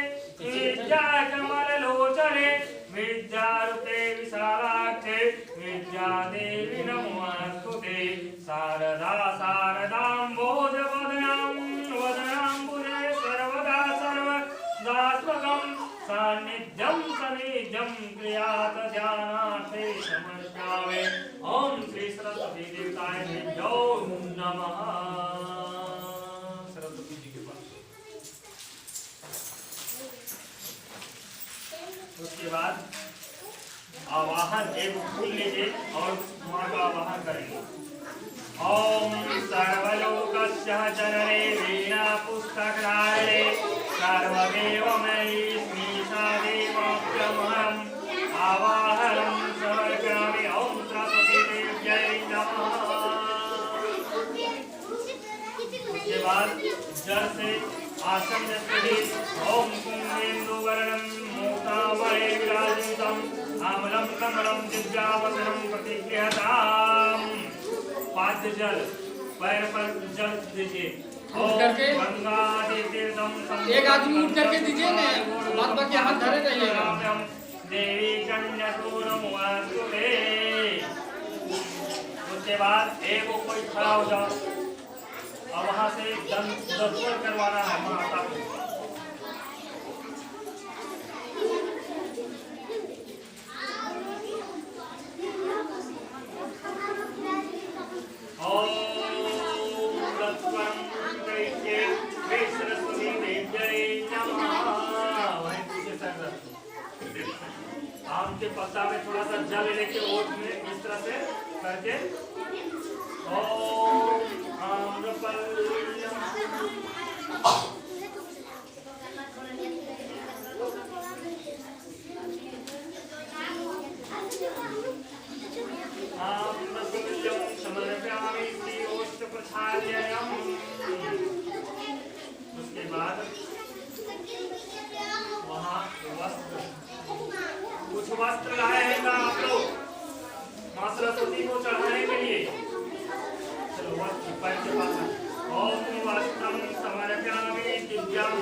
विद्याकमललोचने विद्यारूपे विशालाक्षे विद्यादेवी नमोऽस्तुते शारदा शारदाम्बोजवदनां वदनाम्बुजे सर्वदा सर्वदात्मकं सान्निध्यं सनिध्यं क्रियात ध्यानार्थे समर्पयामि। ॐ श्री सरस्वती देवताय नमो नमः। सरस्वती जी के पास उसके बाद आवाहन एक फूल लीजिए और माँ का आवाहन करेंगे। ओम सर्वलोकस्य जनने वीणा पुस्तकधारिणे सर्वदेवमयी स्मीशा देवाभ्यमहम् आवाहनं समर्पयामि। ओम सरस्वती देव्यै नमः। उसके बाद जल से आसन स्थित ओम कुंभेन्दुवर्णं मोक्तामये विराजितं आमलं कमलं दिव्यावसनं प्रतिगृहताम्। पाद्य जल पैर पर जल दीजिए। उठ करके एक आदमी उठ करके दीजिए ना, बाद बाकी हाथ धरे रहिएगा। देवी कन्यासूरमुवास्तुते। उसके बाद एक कोई खड़ा हो जाओ और वहां से दर्शन करवाना है माता को। आम के पत्ता में थोड़ा सा जल लेके ओठ में इस तरह से करके ओम आम्रपल्यम समर्पयामि श्रीओष्ठप्रसाद्ययम्। उसके बाद वहाँ वस्त्र कुछ वस्त्र लाए हैं आप लोग माँ सरस्वती को चढ़ाने के लिए। चलो वस्त्र पैर के पास ओम वस्त्रं समर्पयामि दिव्यं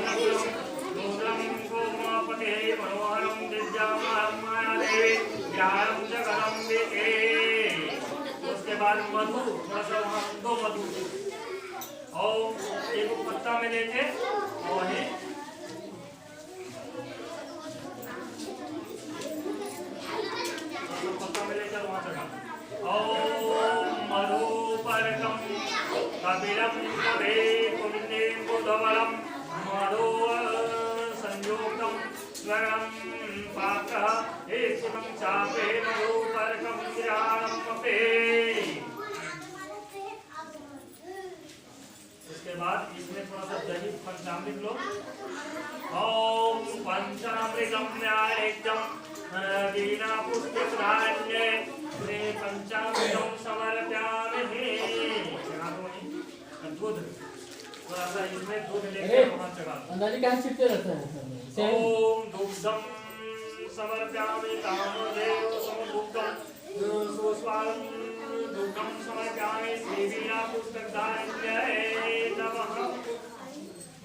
नूतनं गोमापते मनोहरं दिव्यां मायादेवी ज्ञानं जगदम्बिके। उसके बाद मधु थोड़ा सा वहाँ दो मधु और एक पत्ता में लेके और पत्ता में लेकर वहाँ चढ़ा। ओम मधुपर्कं कपिलं तवे कुन्देन्दुधवलं मधु संयुक्तं स्वरं पाकः एकं चापे मधुपर्कं ध्यानमपे। उसके बाद इसमें थोड़ा सा दही पंचामृत लो। ओम पंचामृतं न्यायेक्तं वीणा पुष्पधान्ये श्री पंचामृतं समर्पयामि। दूध थोड़ा सा इसमें दूध लेके वहाँ चढ़ा। अंदाजी कहाँ छिपते रहते हैं। ओम दुग्धं समर्पयामि कामदेव समदुग्धं सुस्वादं दुग्धं समर्पयामि श्री वीणा पुस्तकधारिण्यै नमः।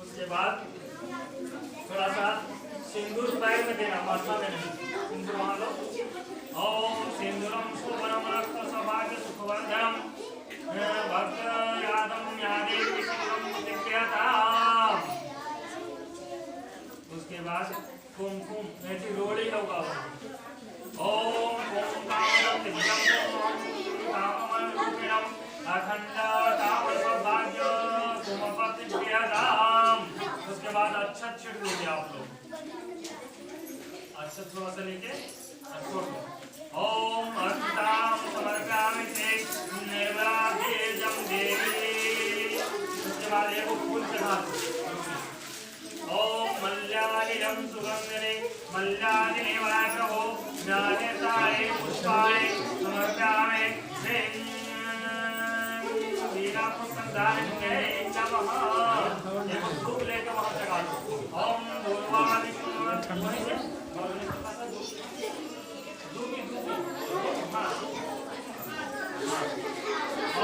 उसके बाद थोड़ा सा सिंदूर पैर में देना, माथा में नहीं। सिंदूर वहाँ लो। ओम सिंदूरं सुवर्णं रक्तसौभाग्य सुखवर्धनम् भक्तयादं यादेवी सिंहं दिव्यताम्। उसके बाद कुमकुम ऐसी रोड़ी होगा। ओम कुमकुमं दिव्यं कामं रूपिणं अखंड ताम्र सौभाग्य कुमपति दिव्यताम्। उसके बाद अच्छा छिड़ दीजिए आप लोग। अच्छा थोड़ा सा लेके छोड़ दो। ओम अर्ताम समर्पयामि ते निर्मलाभीजं देवी। उसके बाद एक फूल चढ़ा दो। ओम मल्यानिलम सुगंधने मल्यानिने वाक्रो ज्ञानेताय पुष्पाय समर्पयामि ते वीरापुष्पदाने नमः। एक फूल लेकर वहां चढ़ा दो। ओम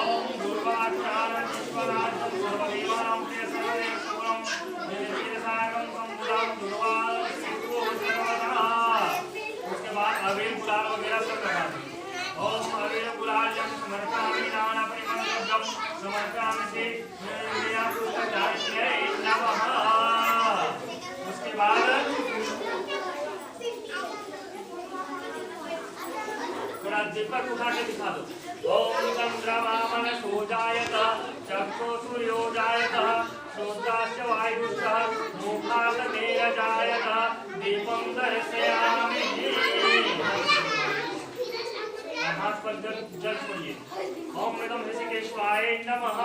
ओम दुर्वाचारं विश्वनाथं सर्वदेवानां प्रियसर्वेश्वरं निर्विसारं संपूर्णं दुर्वासिको सर्वदा। उसके बाद अबीर गुलाल वगैरह सब लगा दें। ओम अबीर गुलाल समर्पयामि नाना परिमलद्रव्यं समर्पयामि ते वीरापुष्पदाय नमः। उसके बाद दीपक उठा के दिखा दो। ओम चंद्रमामन सूर्यायत चक्षु सूर्योजायत श्रोत्राश्च वायुश्च मुखात् नीरजायत दीपं दर्शयामि। हाथ पर जल छोड़िए। ओम नमः ऋषिकेशाय नमः।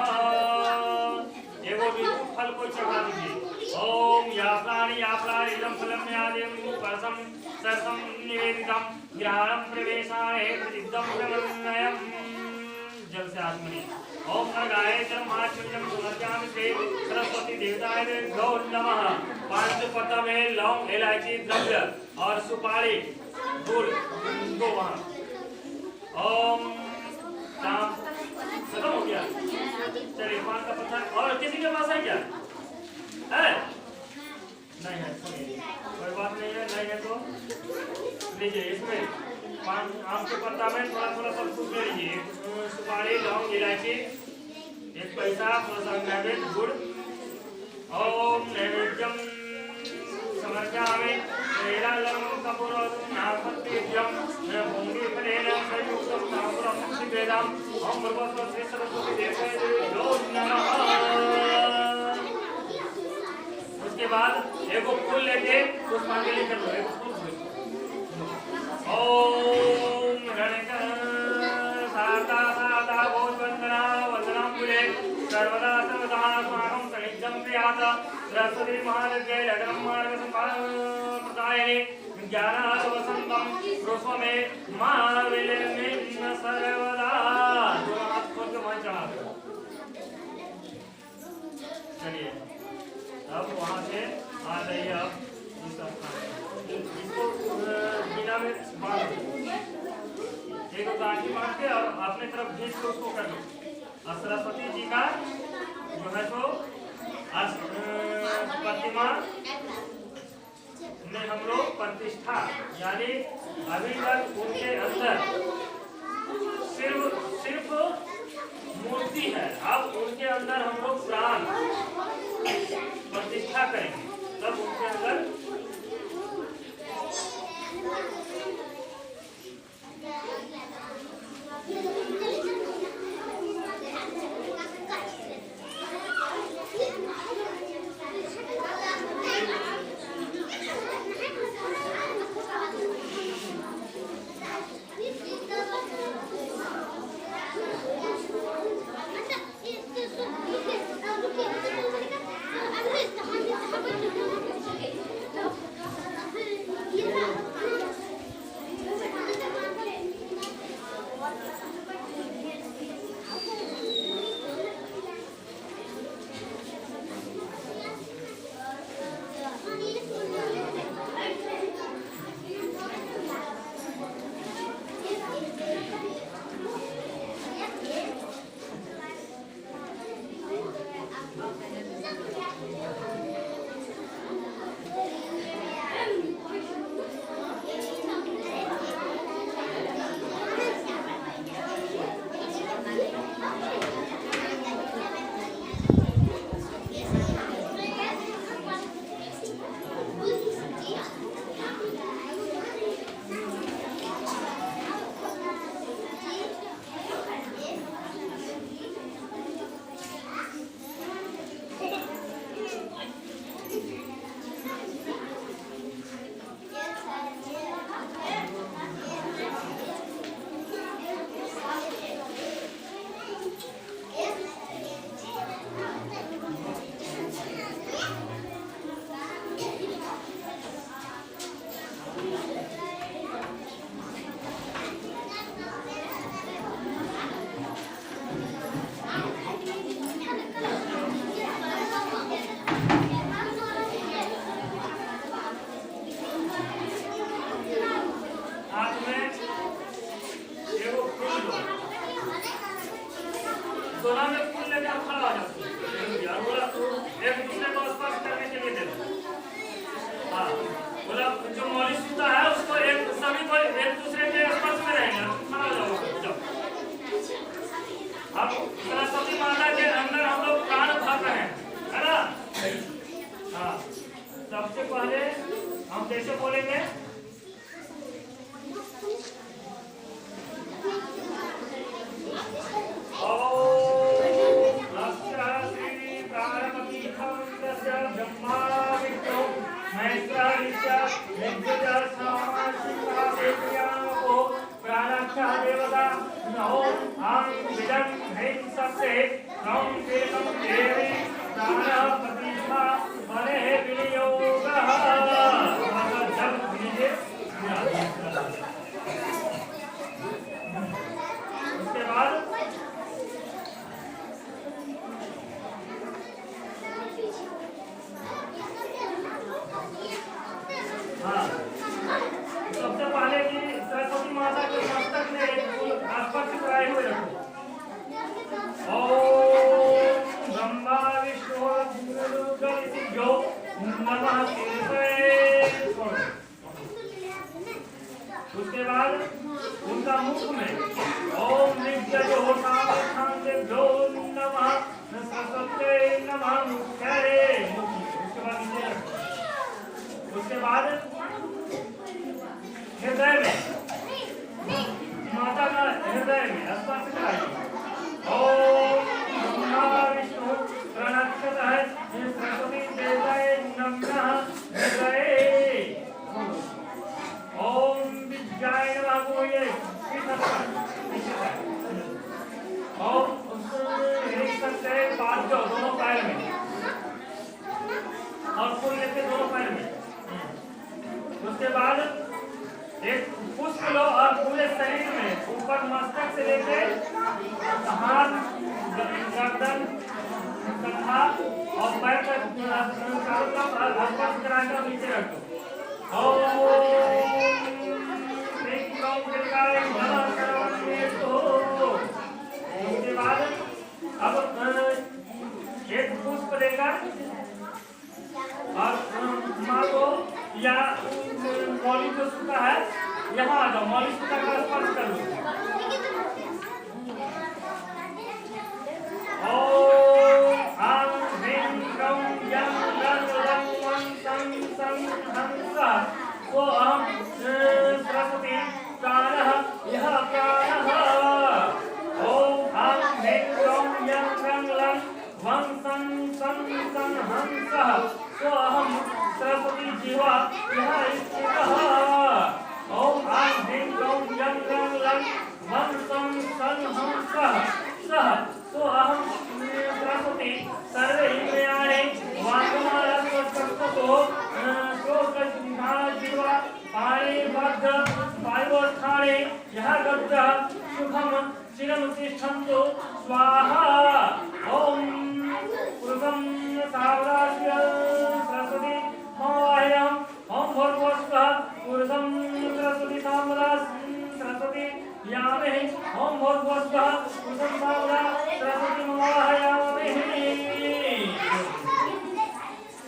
एगो विभूत फल को चढ़ा दीजिए। ओम याप्राणि इदं फलं यादेव परसं सरसं निवेदितं ग्रहणं प्रवेशाय प्रतिग्धं प्रमन्नयम्। जल से आत्मनि। ओम नगाय चरमाचर्यं समर्पयामि ते सरस्वती देवताय गौ नमः। पंचपत्र में लौंग इलायची द्रव्य और सुपारी गुड़ दो वहाँ। ओम शाम खत्म हो गया। चलिए पान का पत्थर और किसी के पास है क्या? है? नहीं है, कोई बात नहीं है। नहीं है तो लीजिए। इसमें पान आम के पत्ता में थोड़ा थोड़ा सब कुछ ले लीजिए। सुपारी लौंग इलायची एक पैसा थोड़ा सा नैवेद्य गुड़। ओम नैवेद्यम समर्पयामि तेरालम कपूरं नापत्यं भूमि फलेन संयुक्तं ताम्रं सिद्धेदं। ओम भगवतो श्री सरस्वती देवाय नमः। उसके बाद एगो फूल लेके पुष्पांजलि कर दो। एगो फूल ओम रणका साता साता भोजवंदना वंदनांबुले सर्वदा सर्वदा अस्माकं सनिध्यं प्रियात सरस्वती महालक्ष्मी लग्नं मार्गसंपादनाय ज्ञानावसन्तं रोस्वमे महाविलम्बिन सर्वदा। दोनों हाथ खोल के वहाँ चढ़ा दो। चलिए अब वहाँ से आ जाइए। अब इसको बिना में बांध दो। एक गांठी बांध के और अपने तरफ खींच के उसको कर दो। और सरस्वती जी का जो है सो प्रतिमा में हम लोग प्रतिष्ठा, यानी अभी तक उनके अंदर सिर्फ मूर्ति है। अब उनके अंदर हम लोग प्राण प्रतिष्ठा करेंगे, तब उनके अंदर बोलेंगे। उसके बाद सबसे पहले कि सरस्वती माता के मस्तक में एक फूल आसपास चिपकाए हुए रखो। ओम ब्रह्मा विष्णु गुरुर्गणितो नमः शिवाय। उसके बाद उनका मुख में ओम नित्यो शांतिभ्यो नमः सरस्वत्यै नमः मुख्यये। उसके बाद नीचे रखो। उसके बाद हृदय में माता का हृदय में स्पर्श कराइए। ओम ब्रह्मा विष्णु प्रणक्षतः सरस्वती देवाय नमः हृदये। ओम विद्याय नमः बोलिए। और एक सकते पाँच जो दोनों पैर में और फूल लेके दोनों पैर में। उसके बाद एक पुष्प लो और पूरे शरीर में ऊपर मस्तक से लेके हाथ गर्दन कंधा और पैर तक चारों तरफ स्पर्श कराकर नीचे रखो। उसके बाद अब एक पुष्प लेकर और माँ को या मौली जो सूखा है यहाँ आ जाओ। मौली सूखा का स्पर्श कर लो। ओम आं ह्रीं क्रों यं गं लं वं सं सं हं सः सो अहं सरस्वती प्राणः यः प्राणः। ओम आं ह्रीं क्रों यं गं लं वं सं सं हं सः सो अहं सरस्वती जीवा यः स्थितः। ओम आं ह्रीं क्रों यं गं लं वं सं हं सः सः सो अहं सरस्वती सर्वे इंद्रियाणि वाक्यमानस्वस्ततो श्लोकसिंहा जीवा पाणिबद्ध वायुस्थाने यः गद्यः सुखं चिरं तिष्ठन्तु स्वाहा। ओम पुरुषं सावरास्य सरस्वती ममाह्यं ओम भर्गवस्वः पुरुषं सरस्वती सावरास सरस्वती यामहि ओम भर्गवस्वः पुरुषं सावरा सरस्वती ममाह्यामहि।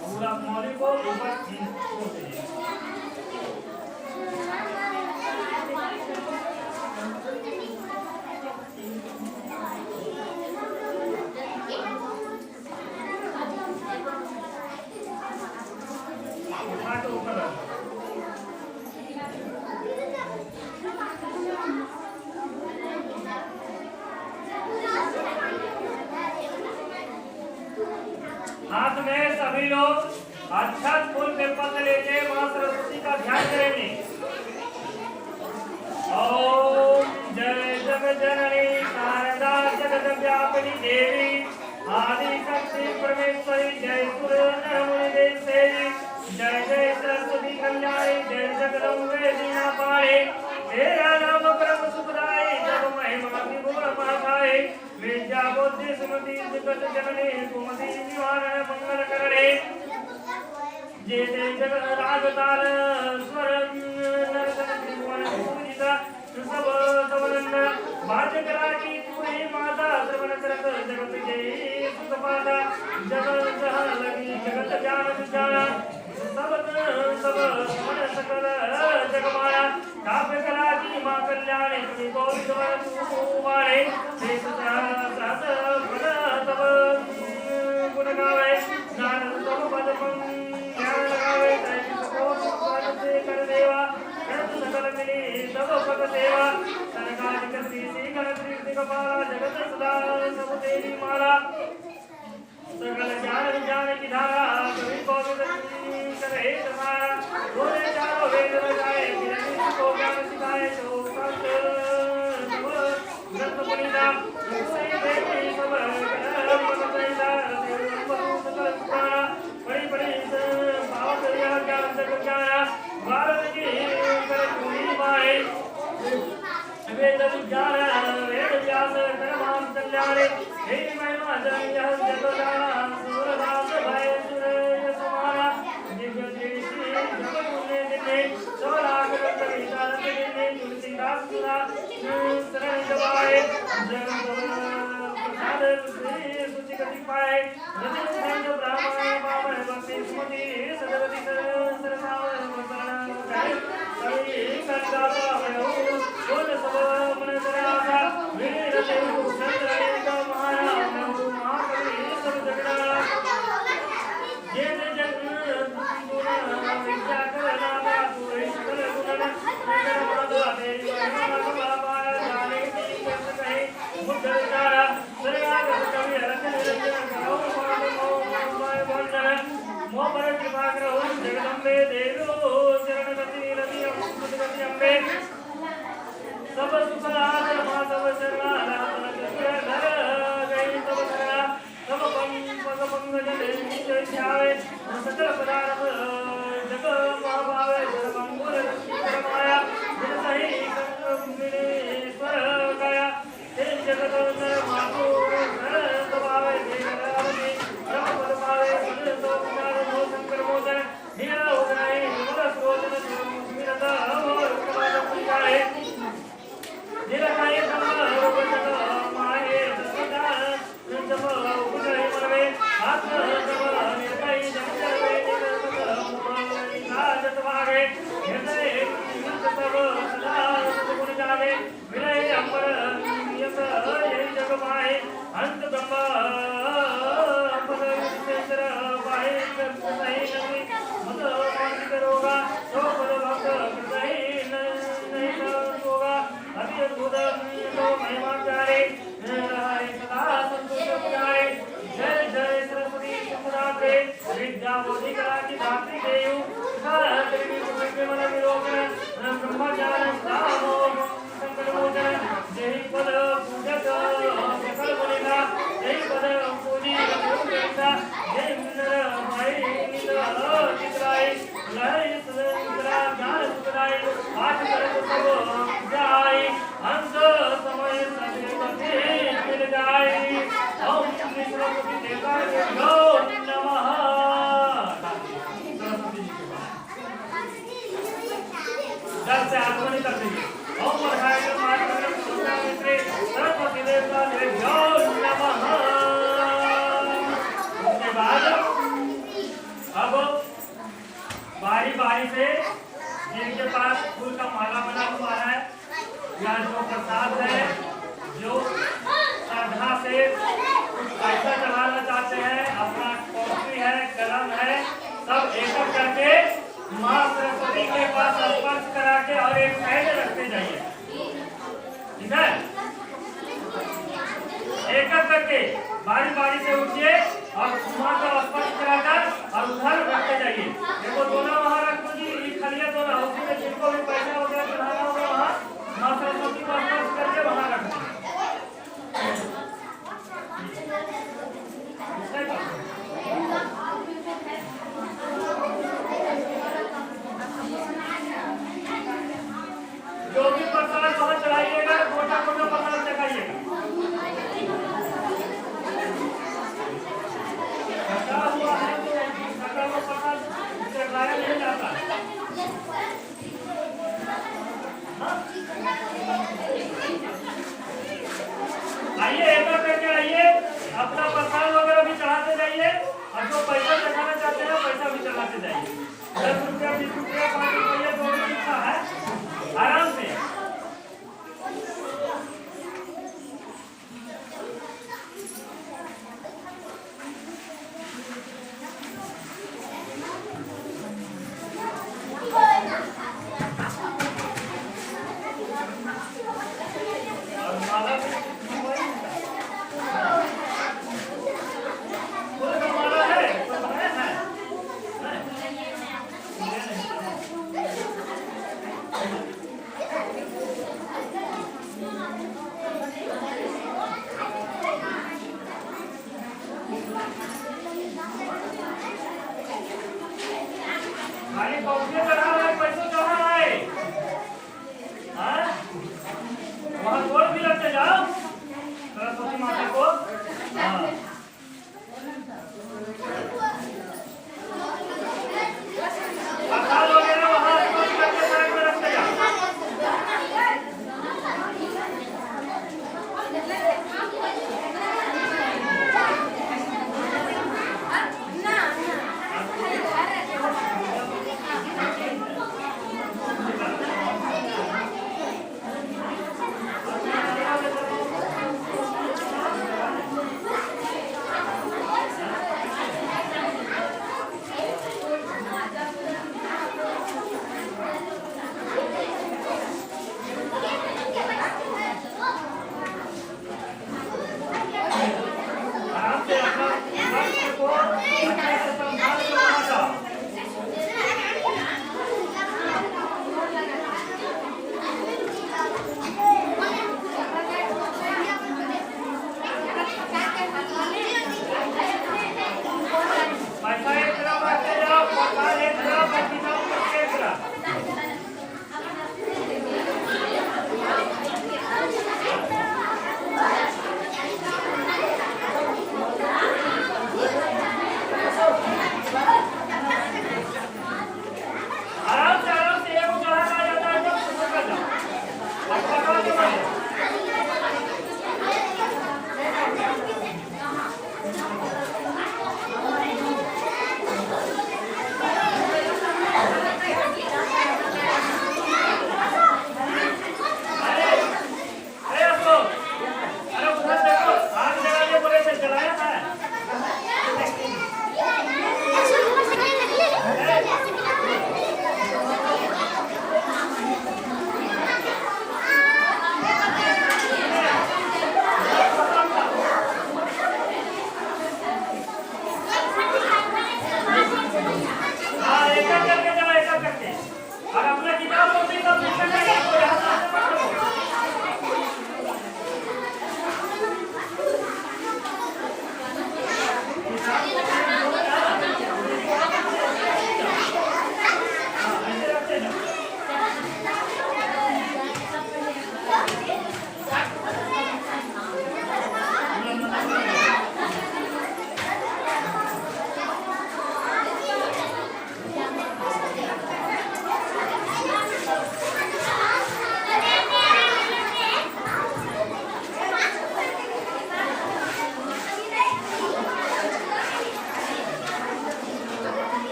पूरा मौली को ऊपर हाथ में सभी लोग अच्छा फूल के पत्ते लेके मां सरस्वती का ध्यान करेंगे। ओम जय जगत जननी शारदा जगत व्यापिनी देवी आदि शक्ति परमेश्वरी जय सूर्य देवी जय जय सरस्वती कल्याणी जय जगदम्बे दीना पारे। तेरा नाम परम सुखदाई जग महिमा विभुर महाकाय विद्या बुद्धि सुमति जगत जननी कुमति निवारण मंगल करणे। जय जय जगत रागताल स्वर नरदन त्रिभुवन पूजिता सब सवरन भाग्य कराची तू ही माता श्रवण करत जगत जय सुखपाता जगत जह लगी जगत ज्ञान विचारा सब सब मन सकल जगमाया ताप कराची मां कल्याणी तुझी गोविंद वर तू वाणे शेष सहस फल तब गुण गावे ज्ञान तब पद ज्ञान लगावे तैसी को पद से सेवा सनकादिक श्री गणपति गोपाला जगत सदा सब तेरी माला सकल ज्ञान विज्ञान की धारा कवि कौमुद करे तुम्हारा बोले चारों वेद बजाए विरंगी को ज्ञान सिखाए जो संत सब ग्रंथ पुनीता सही देवी सब मन पैदा सकल पुराना बड़ी बड़ी भाव दरिया ज्ञान जग ज्ञान भारत की कर पूरी माए वेद विज्ञान वेद व्यास कर्मान कल्याण हे महिमा जय जगदाना सूरदास भय सुरेश समाना दिव्य देशी जगत मुने दिने सोलाग कविता दिने तुलसीदास सुना शरण दबाए जगत प्रसाद श्री सुचि गति पाए नदी संग ब्राह्मण बामन भक्ति सुमति सदवति सरसावन शरण करे कवि कलिदासा भयो बोल सब मन दरासा वीर देव चंद्र का माया महु महाकवि सब जगड़ा ये जग गुण विद्या कर नामा पूरे सकल गुण नगर माधवा तेरी महिमा बाबा जाने की कैसे कहे बुद्ध विचारा सरगाग कवि रचन रचन करो मोह बंधन मोह पर कृपा करो जगदम्बे देवो शरण गति रति अमृत अम्बे सब सुखलाद माधव चरणाला नर गई तब धरा सब पंग जन निज ध्यावे सकल पदार्थ जग महाभावे जग मंगल माया जन सही विनेश्वर गया हे जगत नर माधु नर दबावे देवरावती ब्रह्म पद पावे पद तो कुमार मो शंकर मोदन हीरा उदनाई हिमल स्रोतन सुमिरता और कपाल पूजाए निरकाय ब्रह्म उपजत माये सदा जप उपजय परवे आत्म जप निरकाय जप करवे निरकत साजत वागे हृदय तब सदा गुण जागे विलय अंबर यस ये जग पाए अंत ब्रह्म पद विशेषर पाए सही नमी मत पंडित रोगा तो पद भक्त सही नहीं होगा अति अद्भुत तो महिमा प्यारे रहाय सदा संतोष प्यारे जय जय सरस्वती सम्राटे विद्या बोधि कला की धात्री देयु सहस्रनी सुमति मन विलोकन ब्रह्मज्ञान सामो संकट मोचन जय पद पूजक सकल मुनिका जय पद पूजी रघुवंशा जय नर माई नित चित्राय लहरी सुंदरा ज्ञान सुधराय आठ कर सब जाय अंत समय सत्य मिल जाए ओम श्री सरस्वती देवता नमो नमः सरस्वती जी के बाद जब से आगमन कर दीजिए ओम पढ़ाए तो मार्ग मित्रे सरस्वती देवता नमो नमः उसके बाद अब बारी बारी से जिनके पास फूल का माला बना हुआ है या जो प्रसाद है जो श्रद्धा से कुछ पैसा चढ़ाना चाहते हैं अपना कॉपी है कलम है सब एकत्र करके माँ सरस्वती के पास स्पर्श करा के और एक साइड रखते जाइए ठीक है एकत्र करके बारी बारी से उठिए और माँ का स्पर्श कराकर और उधर रखते जाइए देखो दोनों वहाँ रख दीजिए खलिया दोनों उसी में जिनको भी पैसा वगैरह चढ़ाना होगा वहाँ माँ सरस्वती का स्पर्श करके वहाँ रख दीजिए जो भी प्रसाद वहाँ चढ़ाइएगा मोटा मोटा प्रसाद चढ़ाइएगा हुआ है तो प्रसाद चढ़ाया नहीं जाता आइए एक करके आइए अपना प्रसाद वगैरह भी चढ़ाते जाइए और जो पैसा चढ़ाना चाहते हैं पैसा भी चढ़ाते जाइए 10 रुपया 20 रुपया 5 रुपया जो भी लिखा है आराम से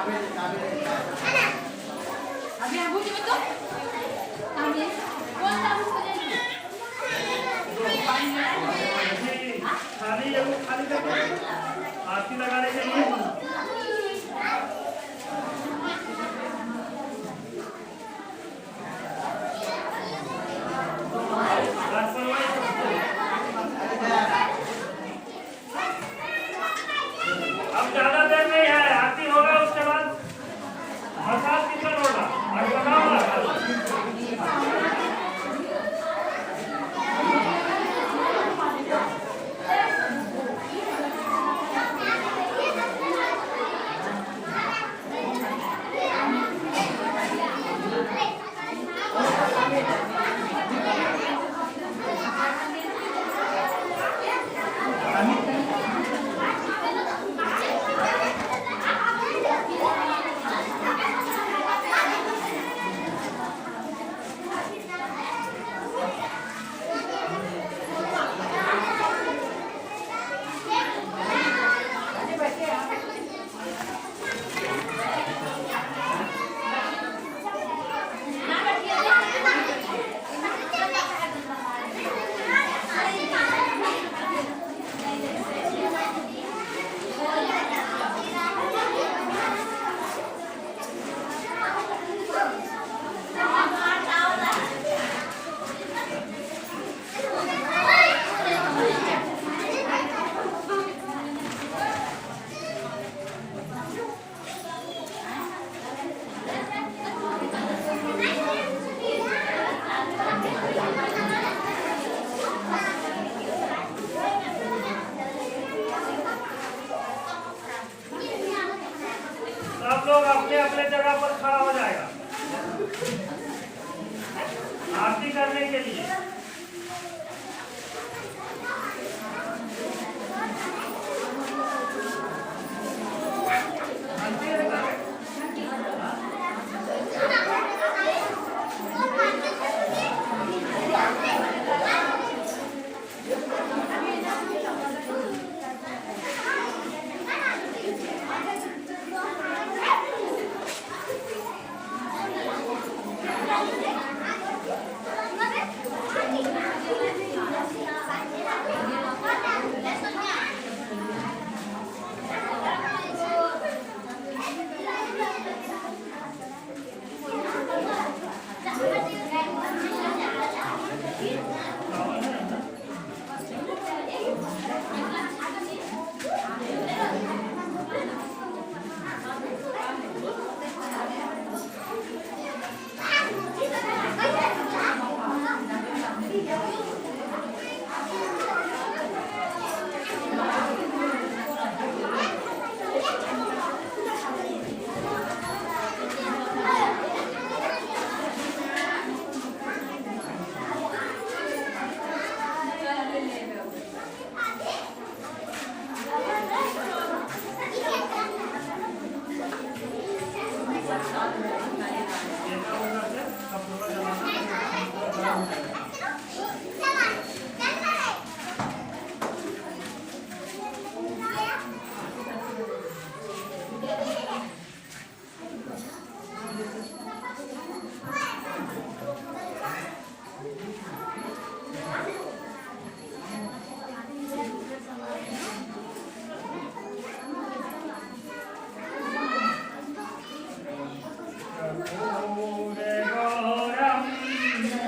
अभी आप बोलिए तो आगे कौन सा उसको जाएंगे खाली करके आरती लगाने के लिए अब ज्यादा देर नहीं है, आरती होगा उसके बाद प्रसाद कितना होगा और बनाओ। सब लोग अपने अपने जगह पर खड़ा हो जाएगा आरती करने के लिए।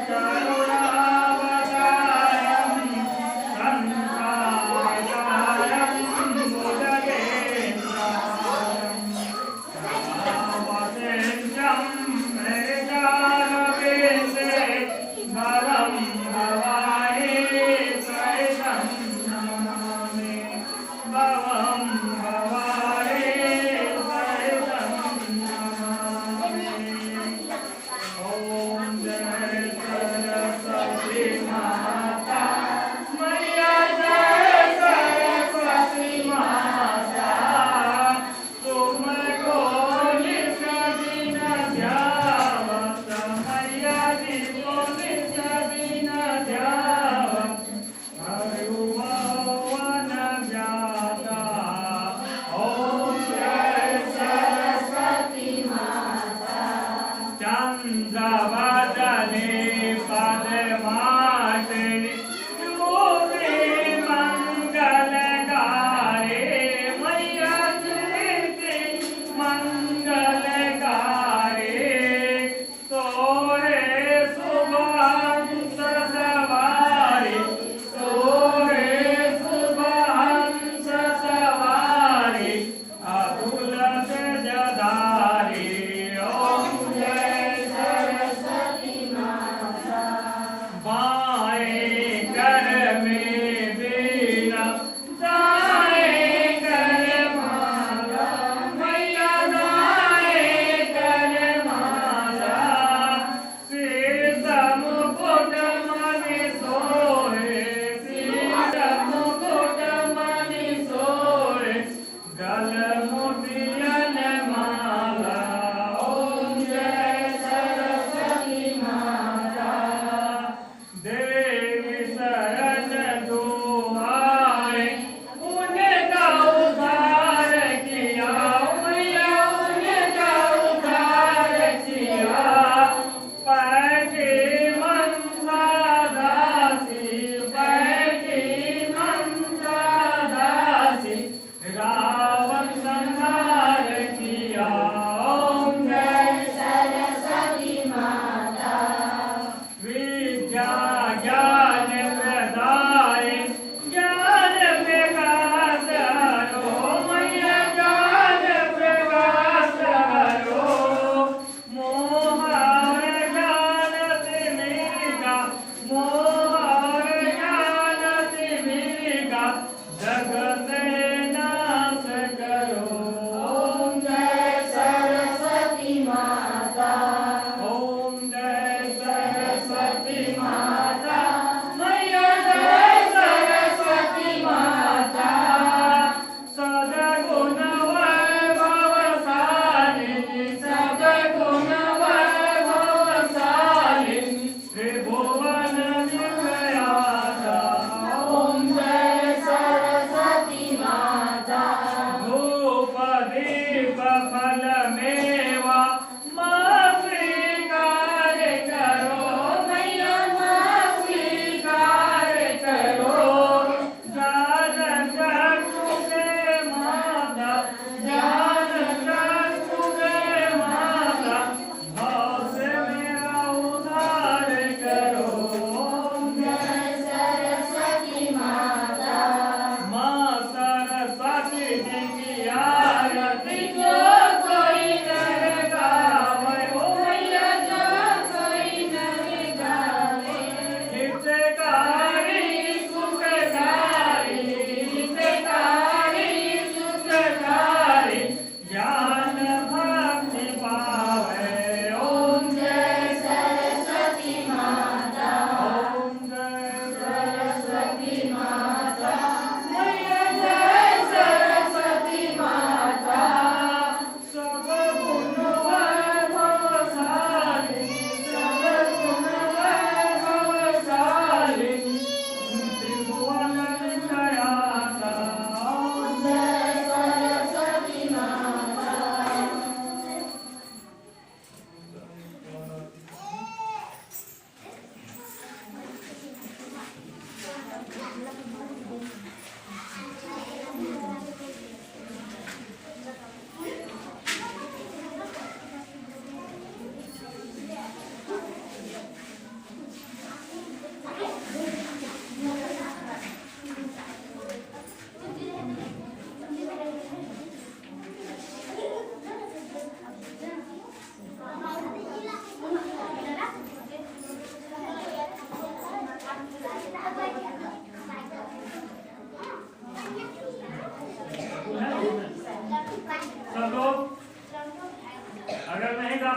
Karo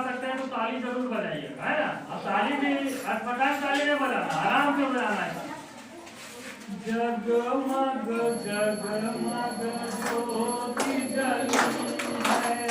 सकते हैं तो ताली जरूर बजाइएगा, है ना। अब ताली भी अटपटांग ताली नहीं बजाना, आराम से बजाना है। जगमग जगमग ज्योति जली है,